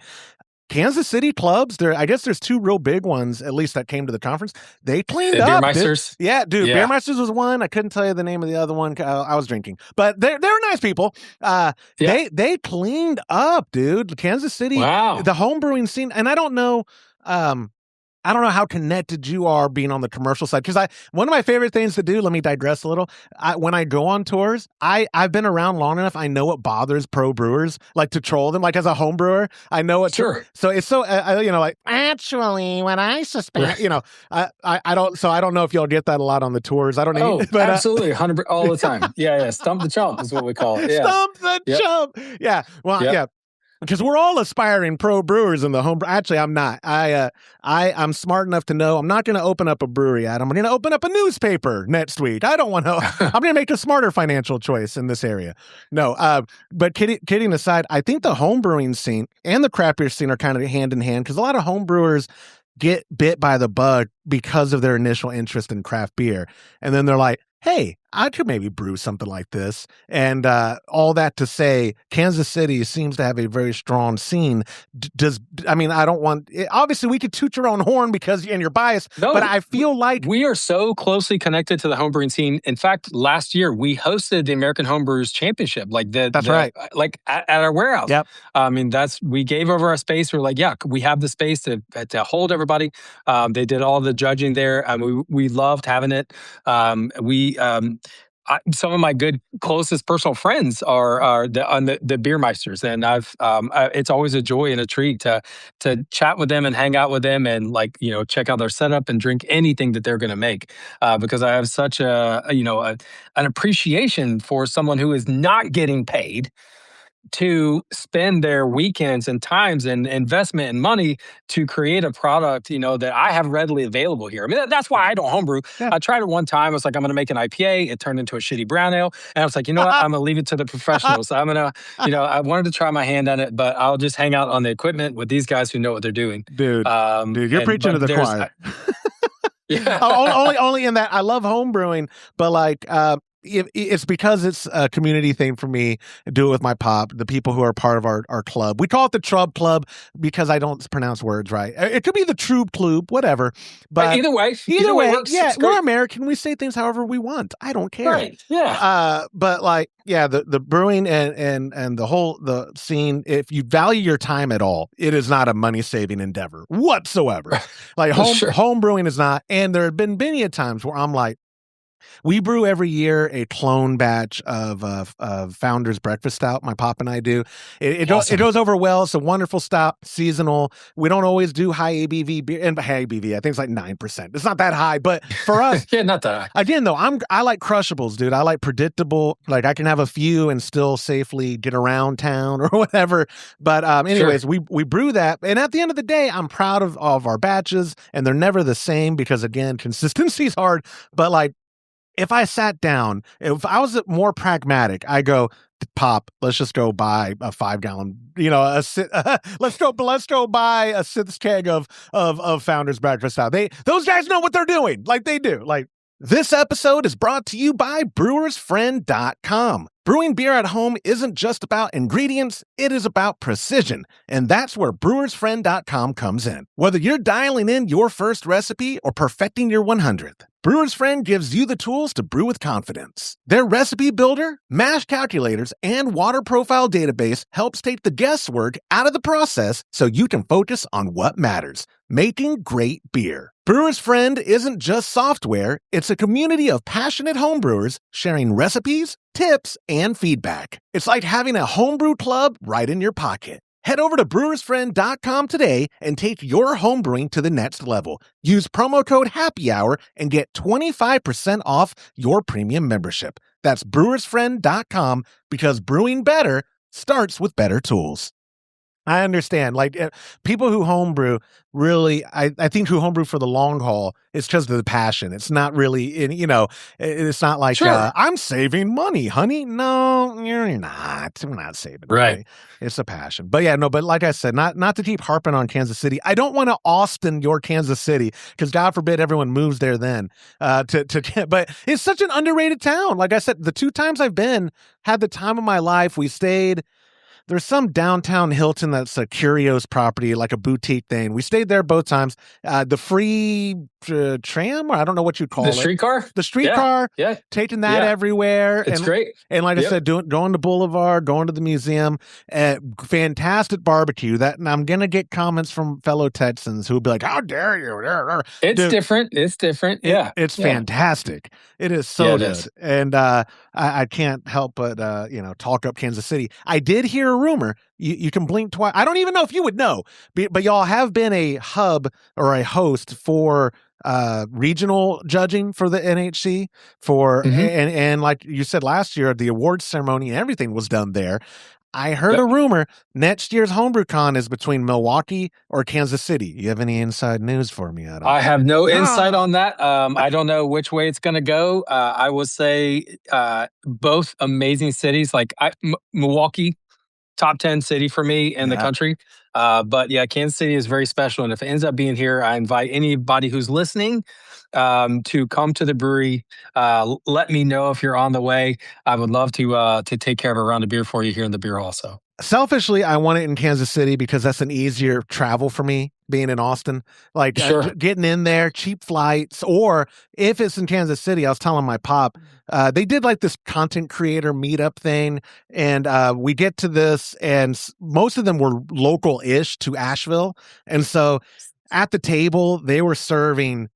Kansas City clubs, I guess there's two real big ones, at least that came to the conference. They cleaned up. Beermeisters? Yeah, dude. Yeah. Beermeisters was one. I couldn't tell you the name of the other one. I was drinking. But they're nice people. They cleaned up, dude. Kansas City, wow. The home brewing scene. And I don't know how connected you are being on the commercial side. Because one of my favorite things to do, let me digress a little. When I go on tours, I've been around long enough. I know what bothers pro brewers, to troll them. As a home brewer, I know what. Sure. So it's so actually, what I suspect, I don't. So I don't know if y'all get that a lot on the tours. I don't know. But, absolutely, 100% all the time. Yeah. Stump the chump is what we call it. Yeah. Stump the chump. Yeah. Well, yeah. Because we're all aspiring pro brewers in the home. Actually, I'm not. I'm smart enough to know I'm not going to open up a brewery, Adam. I'm going to open up a newspaper next week. I don't want to. I'm going to make a smarter financial choice in this area. No, but kidding aside, I think the home brewing scene and the craft beer scene are kind of hand in hand because a lot of home brewers get bit by the bug because of their initial interest in craft beer, and then they're like, hey, I could maybe brew something like this. And all that to say, Kansas City seems to have a very strong scene. I don't want, obviously we could toot your own horn and you're biased, but I feel like we are so closely connected to the homebrewing scene. In fact, last year we hosted the American Homebrewers Championship, that's right. At our warehouse. Yep. We gave over our space. We're like, yeah, we have the space to hold everybody. They did all the judging there. We loved having it. Some of my closest personal friends are the beermeisters, and it's always a joy and a treat to chat with them and hang out with them and check out their setup and drink anything that they're going to make because I have such an appreciation for someone who is not getting paid to spend their weekends and times and investment and money to create a product, that I have readily available here. I mean, that's why I don't homebrew. Yeah. I tried it one time. I was like, I'm going to make an IPA. It turned into a shitty brown ale. And I was like, you know what? I'm going to leave it to the professionals. I'm going to, I wanted to try my hand on it, but I'll just hang out on the equipment with these guys who know what they're doing. Dude, you're preaching to the choir. Yeah. only in that I love home brewing, but like it's because it's a community thing for me. I do it with my pop, the people who are part of our club. We call it the Trub Club because I don't pronounce words right. It could be the Trub Club, whatever. But either way works. Yeah, we're American. We say things however we want. I don't care. Right. Yeah. But like, yeah, the brewing and the scene, if you value your time at all, it is not a money saving endeavor whatsoever. Like home brewing is not. And there have been many a times where I'm like, we brew every year a clone batch of Founder's Breakfast Stout. My pop and I do. It goes over well. It's a wonderful stout, seasonal. We don't always do high ABV beer, and high ABV, I think it's like 9%. It's not that high, but for us, yeah, not that high. Again, though, I like crushables, dude. I like predictable. Like I can have a few and still safely get around town or whatever. But anyways, we brew that, and at the end of the day, I'm proud of our batches, and they're never the same because again, consistency is hard. But like, if I sat down, if I was more pragmatic, I go, Pop, let's just go buy a 5-gallon, let's go buy a 6 keg of Founder's Breakfast Stout. Those guys know what they're doing, like they do. Like this episode is brought to you by brewersfriend.com. Brewing beer at home isn't just about ingredients, it is about precision. And that's where brewersfriend.com comes in. Whether you're dialing in your first recipe or perfecting your 100th, Brewer's Friend gives you the tools to brew with confidence. Their recipe builder, mash calculators, and water profile database helps take the guesswork out of the process so you can focus on what matters, making great beer. Brewer's Friend isn't just software, it's a community of passionate homebrewers sharing recipes, tips, and feedback. It's like having a homebrew club right in your pocket. Head over to brewersfriend.com today and take your homebrewing to the next level. Use promo code HAPPYHOUR and get 25% off your premium membership. That's brewersfriend.com because brewing better starts with better tools. I understand. Like people who homebrew really, I think who homebrew for the long haul, it's because of the passion. It's not really, it's not like, sure. I'm saving money, honey. No, you're not. We're not saving money. Right. It's a passion. But yeah, no, but like I said, not to keep harping on Kansas City. I don't want to Austin your Kansas City because God forbid everyone moves there then. But it's such an underrated town. Like I said, the 2 times I've been, had the time of my life. We stayed. There's some downtown Hilton that's a Curios property, like a boutique thing. We stayed there both times. The free tram, or I don't know what you call it. The streetcar? The streetcar. Yeah. Taking that everywhere. It's great. And like I said, going to Boulevard, going to the museum. Fantastic barbecue. And I'm going to get comments from fellow Texans who will be like, how dare you? It's different. It's different. Yeah. It's fantastic. It is so good. And I can't help but, talk up Kansas City. I did hear a rumor. You can blink twice. I don't even know if you would know, but y'all have been a hub or a host for regional judging for the NHC and like you said last year, the awards ceremony and everything was done there. I heard a rumor next year's HomebrewCon is between Milwaukee or Kansas City. You have any inside news for me at all? I have no insight on that. I don't know which way it's going to go. I will say both amazing cities, like Milwaukee, top 10 city for me in the country. But yeah, Kansas City is very special. And if it ends up being here, I invite anybody who's listening to come to the brewery. Let me know if you're on the way. I would love to take care of a round of beer for you here in the beer hall. So selfishly, I want it in Kansas City because that's an easier travel for me being in Austin. Like getting in there, cheap flights, or if it's in Kansas City, I was telling my pop, they did like this content creator meetup thing. And we get to this and most of them were local-ish to Asheville. And so at the table, they were serving,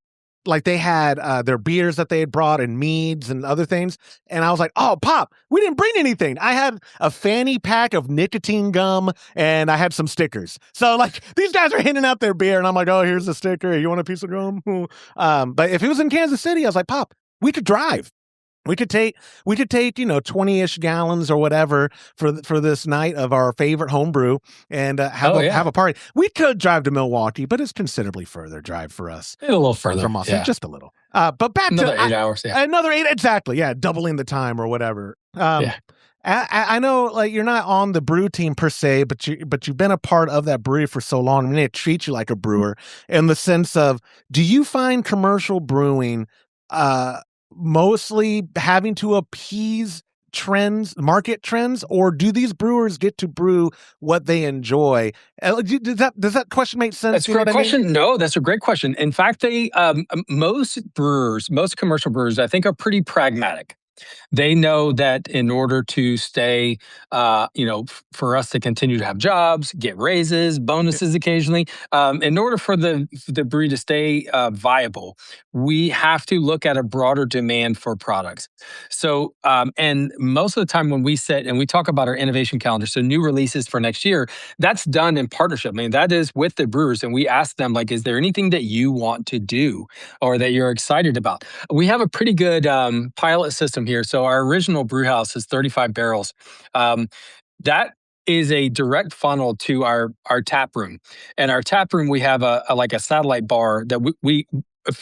like they had their beers that they had brought and meads and other things. And I was like, oh, Pop, we didn't bring anything. I had a fanny pack of nicotine gum and I had some stickers. So like these guys are handing out their beer and I'm like, oh, here's a sticker. You want a piece of gum? But if it was in Kansas City, I was like, Pop, we could drive. We could take 20-ish gallons or whatever for this night of our favorite homebrew and have a party. We could drive to Milwaukee, but it's considerably further drive for us. A little further from us, just a little. But back another to 8 hours. Yeah, another 8 exactly. Yeah, doubling the time or whatever. I know, like, you're not on the brew team per se, but you've been a part of that brewery for so long. I mean, it treats you like a brewer in the sense of, do you find commercial brewing mostly having to appease market trends, or do these brewers get to brew what they enjoy? Does that question make sense? That's a great question. I mean? No, that's a great question. In fact, most commercial brewers, I think, are pretty pragmatic. They know that in order to stay, for us to continue to have jobs, get raises, bonuses occasionally, in order for the brewery to stay viable, we have to look at a broader demand for products. So, and most of the time when we sit and we talk about our innovation calendar, so new releases for next year, that's done in partnership. I mean, that is with the brewers, and we ask them, like, is there anything that you want to do or that you're excited about? We have a pretty good pilot system here. So our original brew house is 35 barrels. That is a direct funnel to our tap room. And our tap room, we have a satellite bar that we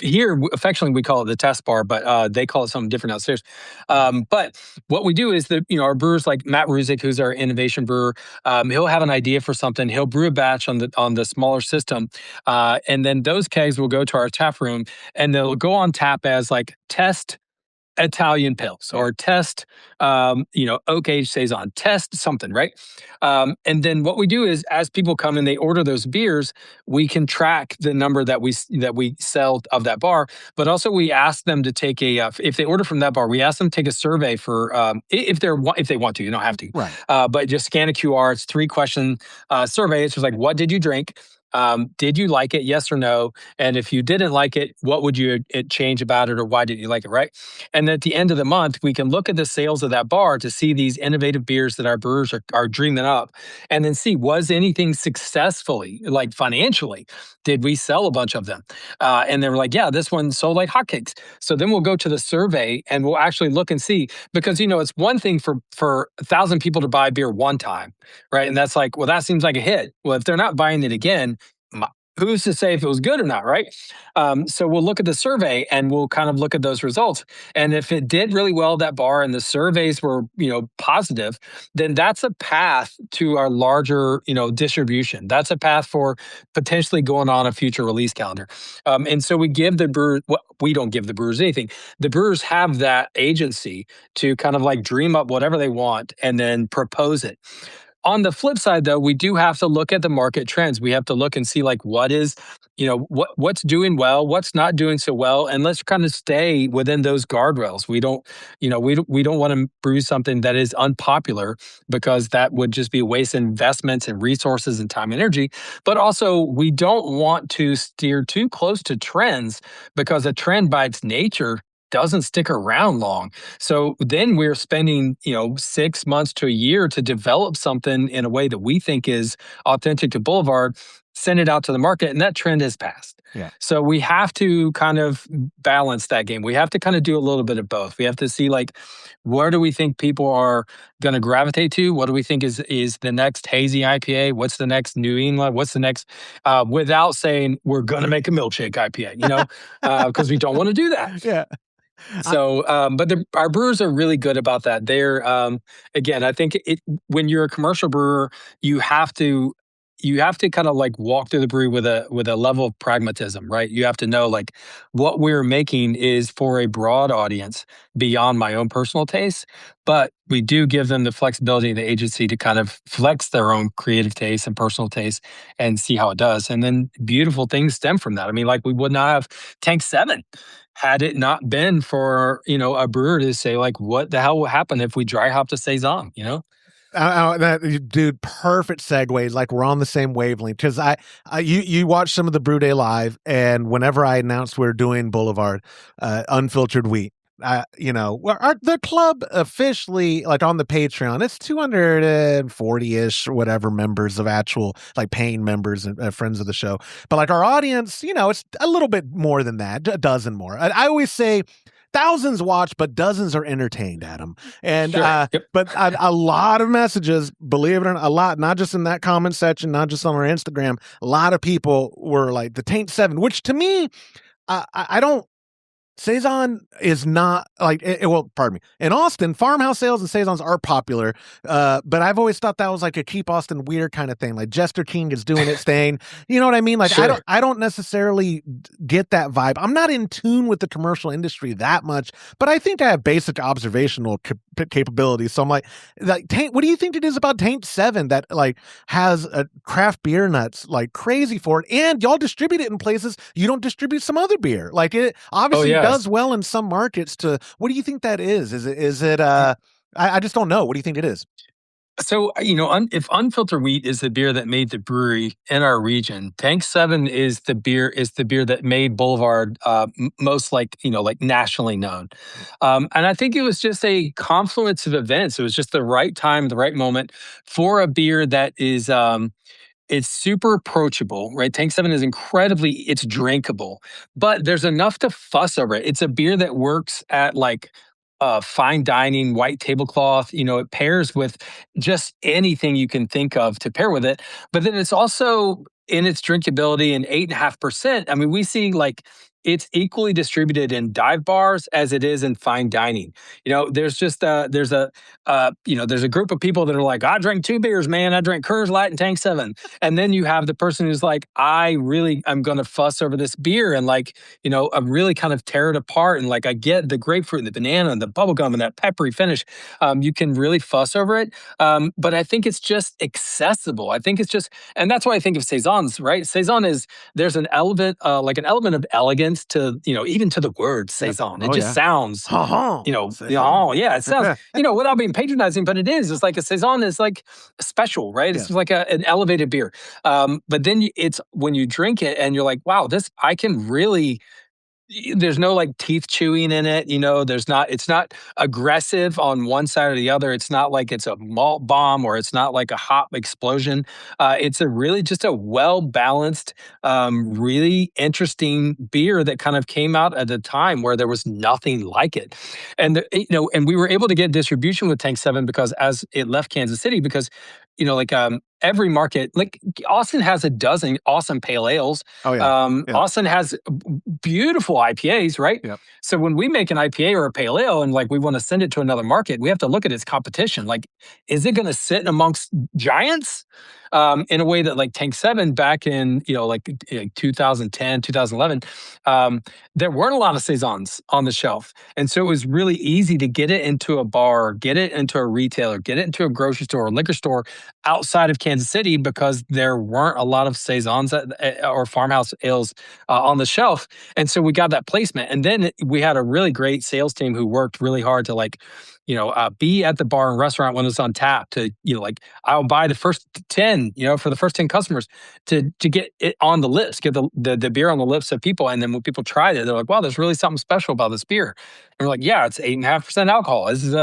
here, affectionately, we call it the test bar, but they call it something different downstairs. But what we do is that, our brewers like Matt Ruzick, who's our innovation brewer, he'll have an idea for something. He'll brew a batch on the smaller system. And then those kegs will go to our tap room and they'll go on tap as like test Italian pills or test, oak age saison, test something, right? And then what we do is, as people come and they order those beers, we can track the number that we sell of that bar. But also, we ask them to take if they order from that bar, we ask them to take a survey for if they want to. You don't have to, right? But just scan a QR. It's 3-question survey. It's just like, what did you drink? Did you like it? Yes or no? And if you didn't like it, what would you change about it, or why didn't you like it? Right. And at the end of the month, we can look at the sales of that bar to see these innovative beers that our brewers are dreaming up, and then see, was anything successfully, like financially, did we sell a bunch of them? And they were like, yeah, this one sold like hotcakes. So then we'll go to the survey and we'll actually look and see, because it's one thing for 1,000 people to buy beer one time, right? And that's like, well, that seems like a hit. Well, if they're not buying it again, who's to say if it was good or not, right? So we'll look at the survey and we'll kind of look at those results. And if it did really well, that bar, and the surveys were, positive, then that's a path to our larger, distribution. That's a path for potentially going on a future release calendar. And so we give the brewers, we don't give the brewers anything. The brewers have that agency to kind of like dream up whatever they want and then propose it. On the flip side, though, we do have to look at the market trends. We have to look and see, like, what is, what's doing well, what's not doing so well, and let's kind of stay within those guardrails. We don't, we don't want to brew something that is unpopular, because that would just be a waste of investments and resources and time and energy. But also, we don't want to steer too close to trends, because a trend by its nature doesn't stick around long. So then we're spending, 6 months to a year to develop something in a way that we think is authentic to Boulevard, send it out to the market, and that trend has passed. Yeah. So we have to kind of balance that game. We have to kind of do a little bit of both. We have to see, like, where do we think people are going to gravitate to? What do we think is the next hazy IPA? What's the next New England? What's the next, without saying we're going to make a milkshake IPA, because we don't want to do that. Yeah. So, but our brewers are really good about that. They're, again, I think when you're a commercial brewer, you have to kind of like walk through the brewery with a level of pragmatism, right? You have to know, like, what we're making is for a broad audience beyond my own personal taste, but we do give them the flexibility and the agency to kind of flex their own creative taste and personal taste and see how it does. And then beautiful things stem from that. I mean, like, we would not have Tank 7 had it not been for, a brewer to say, like, what the hell will happen if we dry hop the saison, Dude, perfect segue. Like, we're on the same wavelength, because you watched some of the Brew Day Live, and whenever I announced we were doing Boulevard, Unfiltered Wheat, the club officially, like, on the Patreon, it's 240-ish or whatever members of actual, like, paying members and friends of the show. But, like, our audience, it's a little bit more than that, a dozen more. I always say thousands watch, but dozens are entertained at them. And Sure. Yep. but a lot of messages, believe it or not, a lot, not just in that comment section, not just on our Instagram. A lot of people were like the Taint 7, which to me, I don't. Saison is not like well, pardon me. In Austin, farmhouse sales and saisons are popular, but I've always thought that was like a keep Austin weird kind of thing. Like Jester King is doing its thing. You know what I mean? Like Sure. I don't necessarily get that vibe. I'm not in tune with the commercial industry that much, but I think I have basic observational capabilities. So I'm like Taint. What do you think it is about Taint 7 that like has a craft beer nuts like crazy for it, and y'all distribute it in places you don't distribute some other beer? Like it obviously does well in some markets. What do you think that is? Is it I just don't know. What do you think it is? So, if Unfiltered Wheat is the beer that made the brewery in our region, Tank 7 is the beer that made Boulevard most like nationally known. And I think it was just a confluence of events. It was just the right time, the right moment for a beer that is it's super approachable, right? Tank 7 is it's drinkable, but there's enough to fuss over it. It's a beer that works at like fine dining, white tablecloth. It pairs with just anything you can think of to pair with it. But then it's also in its drinkability and 8.5%. I mean, we see like it's equally distributed in dive bars as it is in fine dining. There's just there's a group of people that are like, I drink 2 beers, man. I drink Coors Light and Tank 7. And then you have the person who's like, I'm going to fuss over this beer and like, I really kind of tear it apart. And like, I get the grapefruit and the banana and the bubble gum and that peppery finish. You can really fuss over it. But I think it's just accessible. I think it's just, and that's why I think of Saisons, right? Saison there's an element of elegance to, even to the word Saison. It just sounds, it sounds, without being patronizing, but it is. It's like a Saison is like special, right? It's like an elevated beer. But then it's when you drink it and you're like, wow, I can really, there's no like teeth chewing in it. It's not aggressive on one side or the other. It's not like it's a malt bomb or it's not like a hop explosion. It's just a well-balanced, really interesting beer that kind of came out at a time where there was nothing like it. And, and we were able to get distribution with Tank 7 because as it left Kansas City, because every market, like Austin has a dozen awesome pale ales. Oh yeah. Austin has beautiful IPAs, right? Yep. So when we make an IPA or a pale ale and like we want to send it to another market, we have to look at its competition. Like, is it going to sit amongst giants? In a way that like Tank 7 back in 2010, 2011, there weren't a lot of Saisons on the shelf. And so it was really easy to get it into a bar, get it into a retailer, get it into a grocery store or liquor store outside of Kansas City because there weren't a lot of Saisons or farmhouse ales on the shelf. And so we got that placement. And then we had a really great sales team who worked really hard to like, be at the bar and restaurant when it's on tap to, I'll buy the first 10, for the first 10 customers to get it on the lips, get the beer on the lips of people. And then when people tried it, they're like, wow, there's really something special about this beer. And we're like, yeah, it's 8.5% alcohol. This is,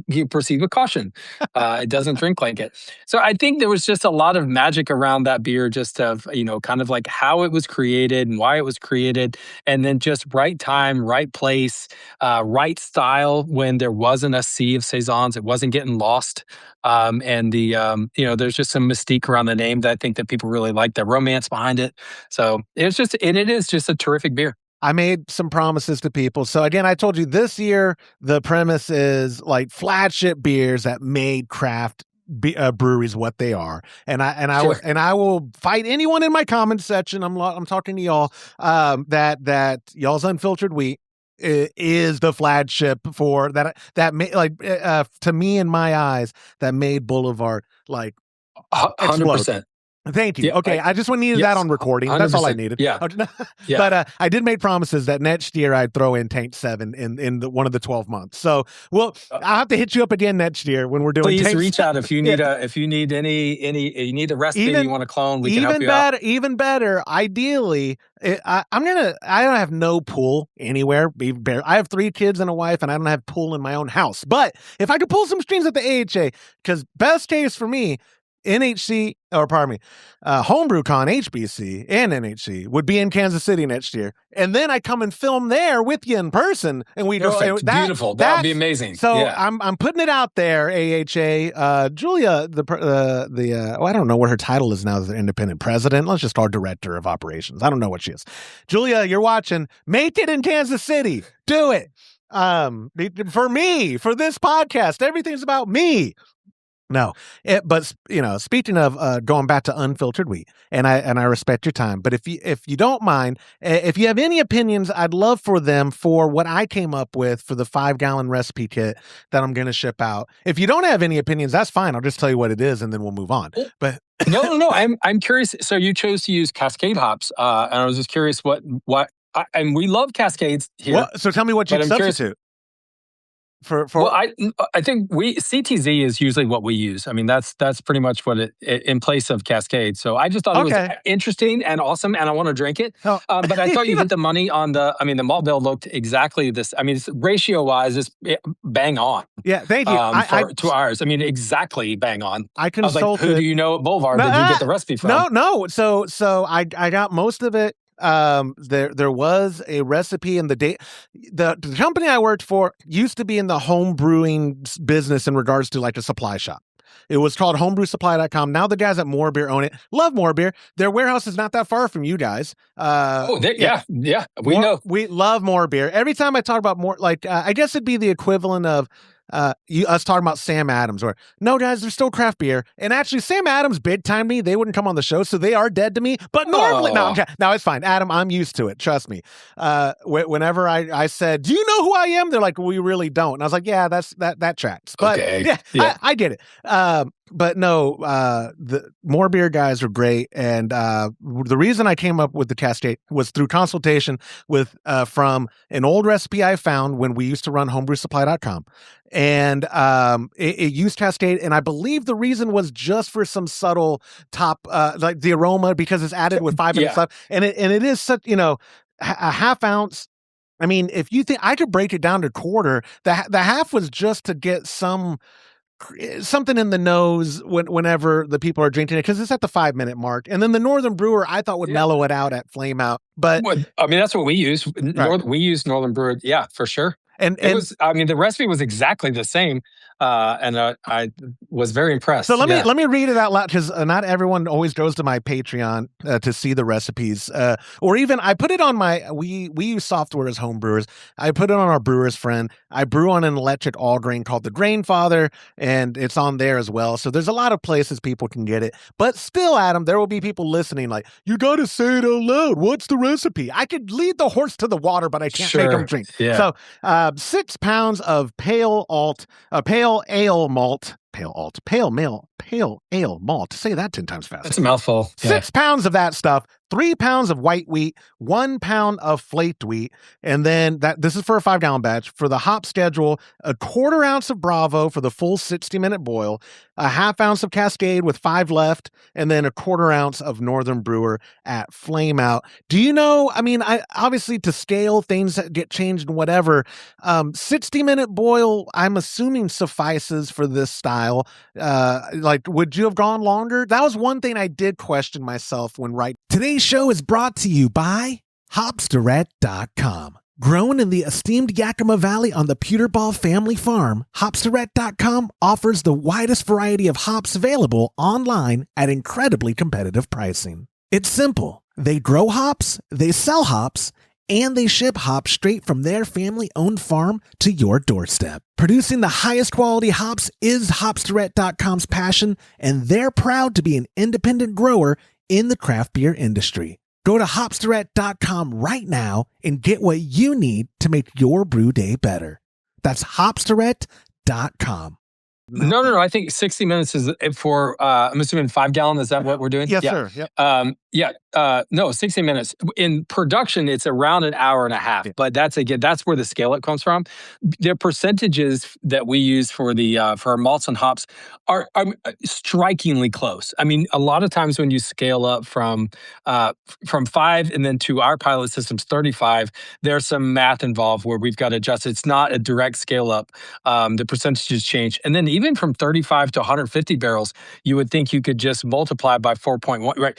you proceed with caution. It doesn't drink like it. So I think there was just a lot of magic around that beer, just of, kind of like how it was created and why it was created. And then just right time, right place, right style when there wasn't a sea of Saisons. It wasn't getting lost. And there's just some mystique around the name that I think that people really like, the romance behind it. So it is just a terrific beer. I made some promises to people. So again, I told you this year, the premise is like flagship beers that made craft breweries what they are. And I will fight anyone in my comment section. I'm talking to y'all, that y'all's Unfiltered Wheat is the flagship for that made to me in my eyes that made Boulevard like 100%. Thank you. Yeah, okay, I just needed that on recording. That's all I needed. Yeah. But I did make promises that next year I'd throw in Tank 7 in one of the 12 months. So, I'll have to hit you up again next year when we're doing. Please Tank reach out if you need you need a recipe you want to clone. We can help you out. Even better. Ideally, I don't have no pool anywhere. I have 3 kids and a wife, and I don't have pool in my own house. But if I could pull some strings at the AHA, because best case for me, NHC, or pardon me, HomebrewCon, HBC, and NHC would be in Kansas City next year. And then I come and film there with you in person. And we Perfect. Beautiful. That would be amazing. So I'm putting it out there, AHA. Julia, I don't know what her title is now as an independent president. Let's just call her director of operations. I don't know what she is. Julia, you're watching. Make it in Kansas City. Do it. For me, for this podcast, everything's about me. No, but speaking of going back to Unfiltered Wheat, and I respect your time, but if you don't mind, if you have any opinions, I'd love for them for what I came up with for the 5-gallon recipe kit that I'm going to ship out. If you don't have any opinions, that's fine. I'll just tell you what it is, and then we'll move on. But no, I'm curious. So you chose to use Cascade hops, and I was just curious and we love Cascades here. Well, so tell me what you substitute. Well, I think CTZ is usually what we use. I mean, that's pretty much what it in place of Cascade. So I just thought it was interesting and awesome, and I want to drink it. But I thought you hit the money on the malt bill looked exactly this. I mean, ratio wise, it's bang on. Yeah, thank you. To ours. I mean, exactly bang on. I consulted. I was like, who do you know at Boulevard that you get the recipe from? No. So I got most of it. There was a recipe in the company I worked for used to be in the home brewing business in regards to like a supply shop. It was called homebrewsupply.com. Now the guys at More Beer own it. Love More Beer. Their warehouse is not that far from you guys. Yeah. We know. We love More Beer. Every time I talk about more, like I guess it'd be the equivalent of us talking about Sam Adams, or no, guys, there's still craft beer. And actually, Sam Adams big timed me. They wouldn't come on the show, so they are dead to me. But normally, no, it's fine. Adam, I'm used to it. Trust me. Whenever I said, "Do you know who I am?" They're like, "We really don't." And I was like, "Yeah, that tracks." But I get it. But no, the More Beer guys are great, and the reason I came up with the Cascade was through consultation with from an old recipe I found when we used to run homebrewsupply.com, and it used Cascade, and I believe the reason was just for some subtle top, like the aroma, because it's added with 5 minutes stuff, and it is such a half ounce. I mean, if you think I could break it down to quarter, the half was just to get something in the nose whenever the people are drinking it, because it's at the 5-minute mark. And then the Northern Brewer I thought would mellow it out at Flame Out. But I mean, that's what we use. We use Northern Brewer, for sure. And it was, the recipe was exactly the same, and I was very impressed. So let me read it out loud, because not everyone always goes to my Patreon to see the recipes, or even I put it on my. We use software as home brewers. I put it on our Brewers Friend. I brew on an electric all grain called the Grainfather, and it's on there as well. So there's a lot of places people can get it. But still, Adam, there will be people listening like, you got to say it out loud. What's the recipe? I could lead the horse to the water, but I can't make them drink. Yeah. So 6 pounds of pale ale malt. Say that 10 times fast. That's a mouthful. 6 pounds of that stuff, 3 pounds of white wheat, 1 pound of flaked wheat, and then this is for a 5-gallon batch. For the hop schedule, a 1/4 ounce of Bravo for the full 60-minute boil, a 1/2 ounce of Cascade with 5 left, and then a 1/4 ounce of Northern Brewer at Flame Out. Do you know, I obviously to scale things that get changed and whatever, 60-minute boil, I'm assuming suffices for this style. Would you have gone longer? That was one thing I did question myself when writing. Today's show is brought to you by Hopsdirect.com. Grown in the esteemed Yakima Valley on the Pewterball family farm, Hopsdirect.com offers the widest variety of hops available online at incredibly competitive pricing. It's simple. They grow hops, they sell hops, and they ship hops straight from their family-owned farm to your doorstep. Producing the highest quality hops is Hopsdirect.com's passion, and they're proud to be an independent grower in the craft beer industry. Go to Hopsdirect.com right now and get what you need to make your brew day better. That's Hopsdirect.com. No. I think 60 minutes is for, I'm assuming 5-gallon. Is that what we're doing? Yes, sir. Yep. No, 60 minutes. In production, it's around an hour and a half, but that's where the scale up comes from. The percentages that we use for our malts and hops are strikingly close. I mean, a lot of times when you scale up from 5 and then to our pilot system's 35, there's some math involved where we've got to adjust. It's not a direct scale up. The percentages change, and then even from 35 to 150 barrels, you would think you could just multiply by 4.1. Right?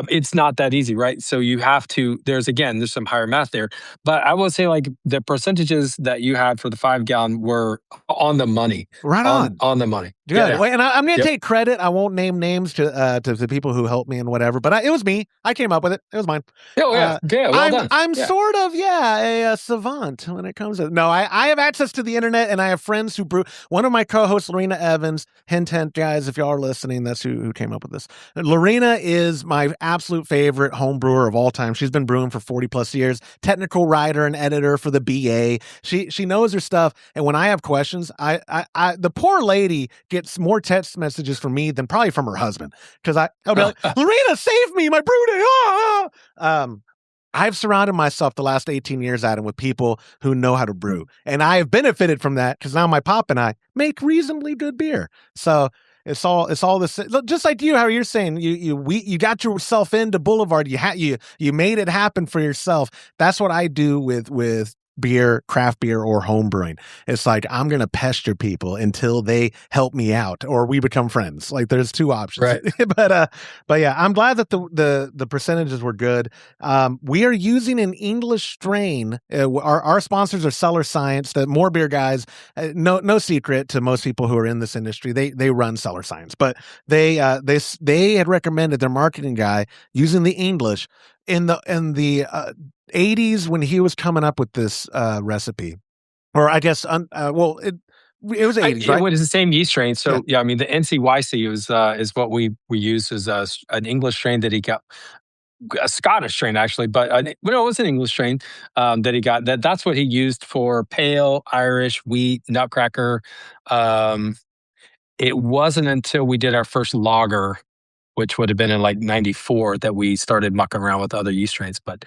It's not that easy, right? So you have to, there's some higher math there. But I will say, like, the percentages that you had for the 5-gallon were on the money. Right on. On the money. Good. Yeah. Wait, and I'm going to take credit. I won't name names to the people who helped me and whatever, but it was me. I came up with it. It was mine. Oh, yeah. Well done. I'm sort of, a savant when it comes to... No, I have access to the internet, and I have friends who brew. One of my co-hosts, Lorena Evans, hint, guys, if y'all are listening, that's who came up with this. Lorena is my absolute favorite home brewer of all time. She's been brewing for 40 plus years, technical writer and editor for the BA. She knows her stuff, and when I have questions, the poor lady gets more text messages from me than probably from her husband, because I'll be like, Lorena, save me, my brooding. I've surrounded myself the last 18 years, Adam, with people who know how to brew, and I have benefited from that because now my pop and I make reasonably good beer. So it's all this, just like you, how you're saying you got yourself into Boulevard, you made it happen for yourself. That's what I do with beer, craft beer, or home brewing. It's like, I'm going to pester people until they help me out or we become friends. Like, there's two options. Right. but yeah, I'm glad that the percentages were good. We are using an English strain. Our sponsors are Cellar Science. The More Beer guys, no secret to most people who are in this industry, they run Cellar Science, but they had recommended their marketing guy using the English in the 80s when he was coming up with this recipe, or I guess it was 80s, right? It was the same yeast strain. So yeah, I mean, the NCYC is what we use as an English strain that he got, a Scottish strain actually, but it was an English strain that he got. That's what he used for pale Irish wheat nutcracker. It wasn't until we did our first lager, which would have been in like 94, that we started mucking around with other yeast strains. But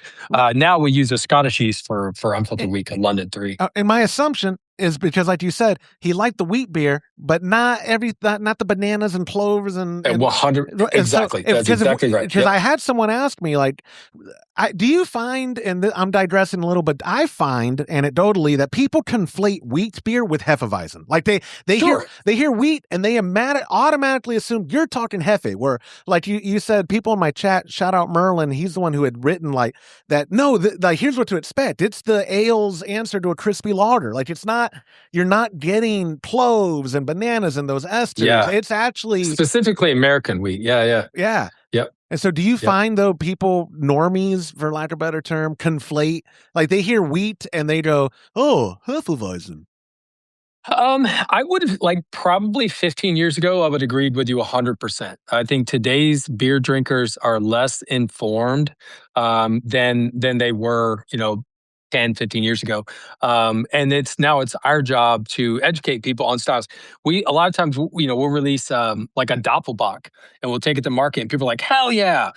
now we use a Scottish yeast for Unfiltered Wheat in London 3. And my assumption is because, like you said, he liked the wheat beer, but not the bananas and clovers and 100 exactly. That's exactly right. Because I had someone ask me, like, do you find, and I'm digressing a little, but I find anecdotally that people conflate wheat beer with Hefeweizen. Like they hear wheat and they automatically assume you're talking Hefe. Where, like you said, people in my chat, shout out Merlin, he's the one who had written like that. No, like, here's what to expect. It's the ale's answer to a crispy lager. Like, it's not. You're not getting cloves and bananas and those esters. Yeah. It's actually specifically American wheat. Yeah. Yep. And so do you find, though, people, normies, for lack of a better term, conflate, like they hear wheat and they go, oh, Hefeweizen? I would have, like, probably 15 years ago, I would have agreed with you 100%. I think today's beer drinkers are less informed than they were, 10, 15 years ago. And it's our job to educate people on styles. A lot of times, we'll release like a Doppelbock and we'll take it to market and people are like, hell yeah.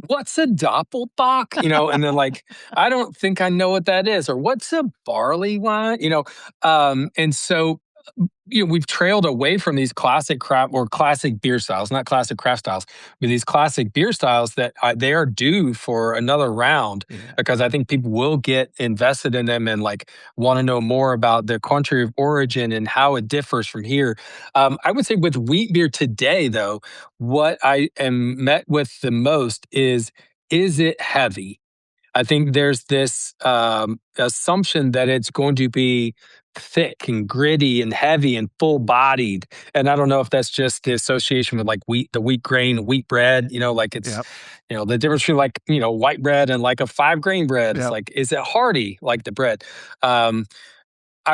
What's a Doppelbock? And then like, I don't think I know what that is. Or what's a barley wine? And so, we've trailed away from these classic craft or classic beer styles, not classic craft styles, but these classic beer styles that they are due for another round, because I think people will get invested in them and like want to know more about their country of origin and how it differs from here. I would say with wheat beer today, though, what I am met with the most is it heavy? I think there's this assumption that it's going to be thick and gritty and heavy and full-bodied, and I don't know if that's just the association with like the wheat grain, wheat bread. Like it's the difference between like white bread and like a 5-grain bread. It's like, is it hearty like the bread? I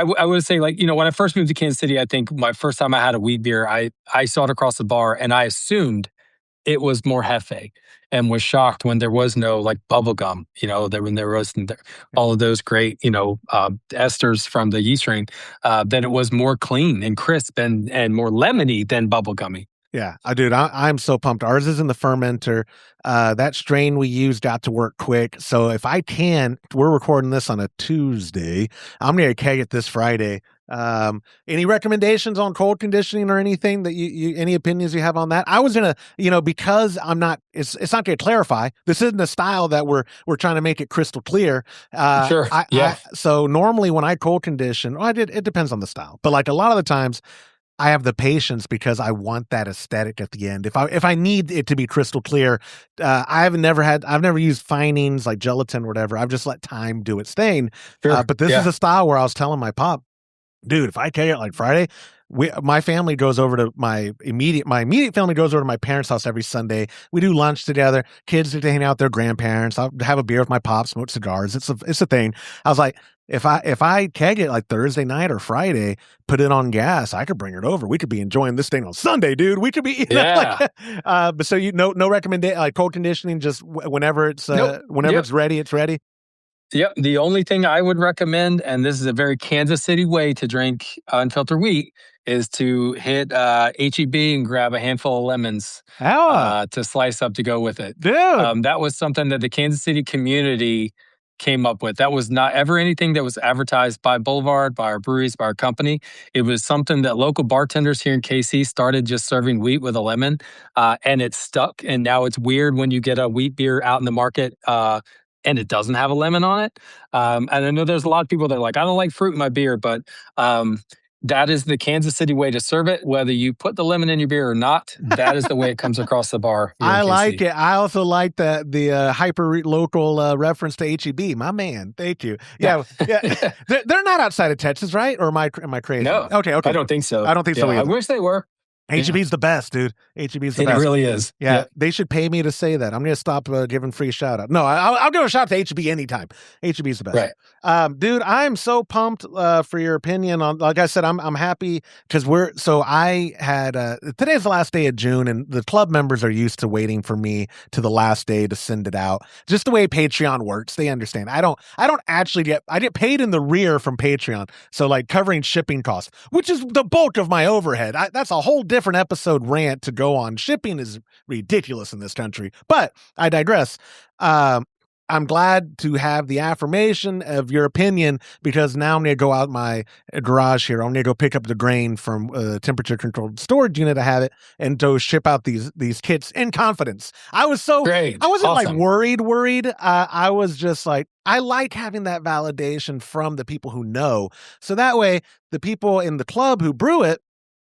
would say, like, when I first moved to Kansas City, I think my first time I had a wheat beer, I saw it across the bar and I assumed it was more Hefe, and was shocked when there was no like bubble gum, when there wasn't all of those great, esters from the yeast strain, that it was more clean and crisp and more lemony than bubble gummy. Yeah, dude, I'm so pumped. Ours is in the fermenter. That strain we used got to work quick. So if I can, we're recording this on a Tuesday. I'm gonna keg it this Friday. Any recommendations on cold conditioning or anything that you any opinions you have on that? I was gonna, because I'm not. It's not gonna clarify. This isn't a style that we're trying to make it crystal clear. Sure. So normally when I cold condition, it depends on the style, but like a lot of the times. I have the patience because I want that aesthetic at the end. If I need it to be crystal clear, I've never used finings like gelatin or whatever. I've just let time do its thing. Sure. But this is a style where I was telling my pop, dude, if I keg it like Friday, my family goes over to my immediate family goes over to my parents' house every Sunday. We do lunch together. Kids get to hang out with their grandparents. I'll have a beer with my pop, smoke cigars. It's a thing. I was like, if I keg it like Thursday night or Friday, put it on gas, I could bring it over. We could be enjoying this thing on Sunday, dude. We could be, but so no recommendation like cold conditioning, just whenever it's it's ready, it's ready. Yep. The only thing I would recommend, and this is a very Kansas City way to drink unfiltered wheat, is to hit HEB and grab a handful of lemons to slice up to go with it. Dude. That was something that the Kansas City community came up with. That was not ever anything that was advertised by Boulevard, by our breweries, by our company. It was something that local bartenders here in KC started just serving wheat with a lemon, and it stuck. And now it's weird when you get a wheat beer out in the market and it doesn't have a lemon on it. And I know there's a lot of people that are like, I don't like fruit in my beer, but that is the Kansas City way to serve it. Whether you put the lemon in your beer or not, that is the way it comes across the bar. I like it. I also like the hyper local reference to HEB. My man, thank you. Yeah. They're not outside of Texas, right? Or am I crazy? No. Okay. I don't think so. I don't think so either. I wish they were. HEB's the best, dude. HEB's the best. It really is. Yeah, they should pay me to say that. I'm going to stop giving free shout out. No, I'll give a shout out to HEB anytime. HEB's the best. Right. Dude, I'm so pumped for your opinion on, like I said, I'm happy because I had, today's the last day of June and the club members are used to waiting for me to the last day to send it out. Just the way Patreon works. They understand. I don't actually I get paid in the rear from Patreon. So like covering shipping costs, which is the bulk of my overhead. That's a whole different episode rant to go on. Shipping is ridiculous in this country, but I digress. I'm glad to have the affirmation of your opinion because now I'm going to go out my garage here. I'm going to go pick up the grain from a temperature controlled storage unit. I have it and to ship out these kits in confidence. I was so great. I wasn't awesome. like worried. I was just like, I like having that validation from the people who know. So that way the people in the club who brew it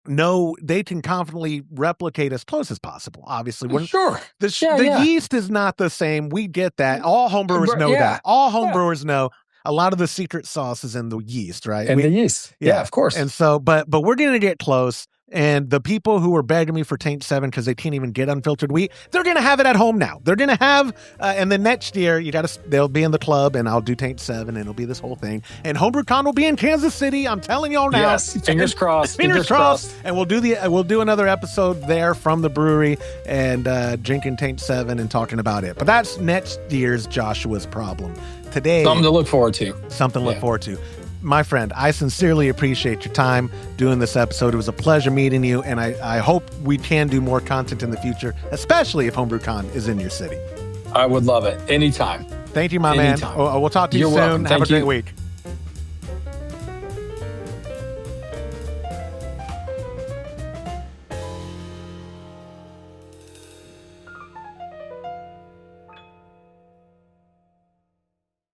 know they can confidently replicate as close as possible. Obviously, sure. The yeast is not the same. We get that. All homebrewers know that. All homebrewers know a lot of the secret sauce is in the yeast, right? And the yeast. Yeah, of course. And so, but we're going to get close. And the people who were begging me for Taint 7 because they can't even get unfiltered wheat, they're going to have it at home now. They're going to have, and then next year, they'll be in the club and I'll do Taint 7 and it'll be this whole thing. And HomebrewCon will be in Kansas City. I'm telling y'all now. Yes, fingers crossed. Fingers crossed. And we'll do another episode there from the brewery and drinking Taint 7 and talking about it. But that's next year's Joshua's problem. Today, something to look forward to. Something to look forward to. My friend, I sincerely appreciate your time doing this episode. It was a pleasure meeting you, and I hope we can do more content in the future, especially if HomebrewCon is in your city. I would love it. Anytime. Thank you, my man. We'll talk to you soon. Have a great week.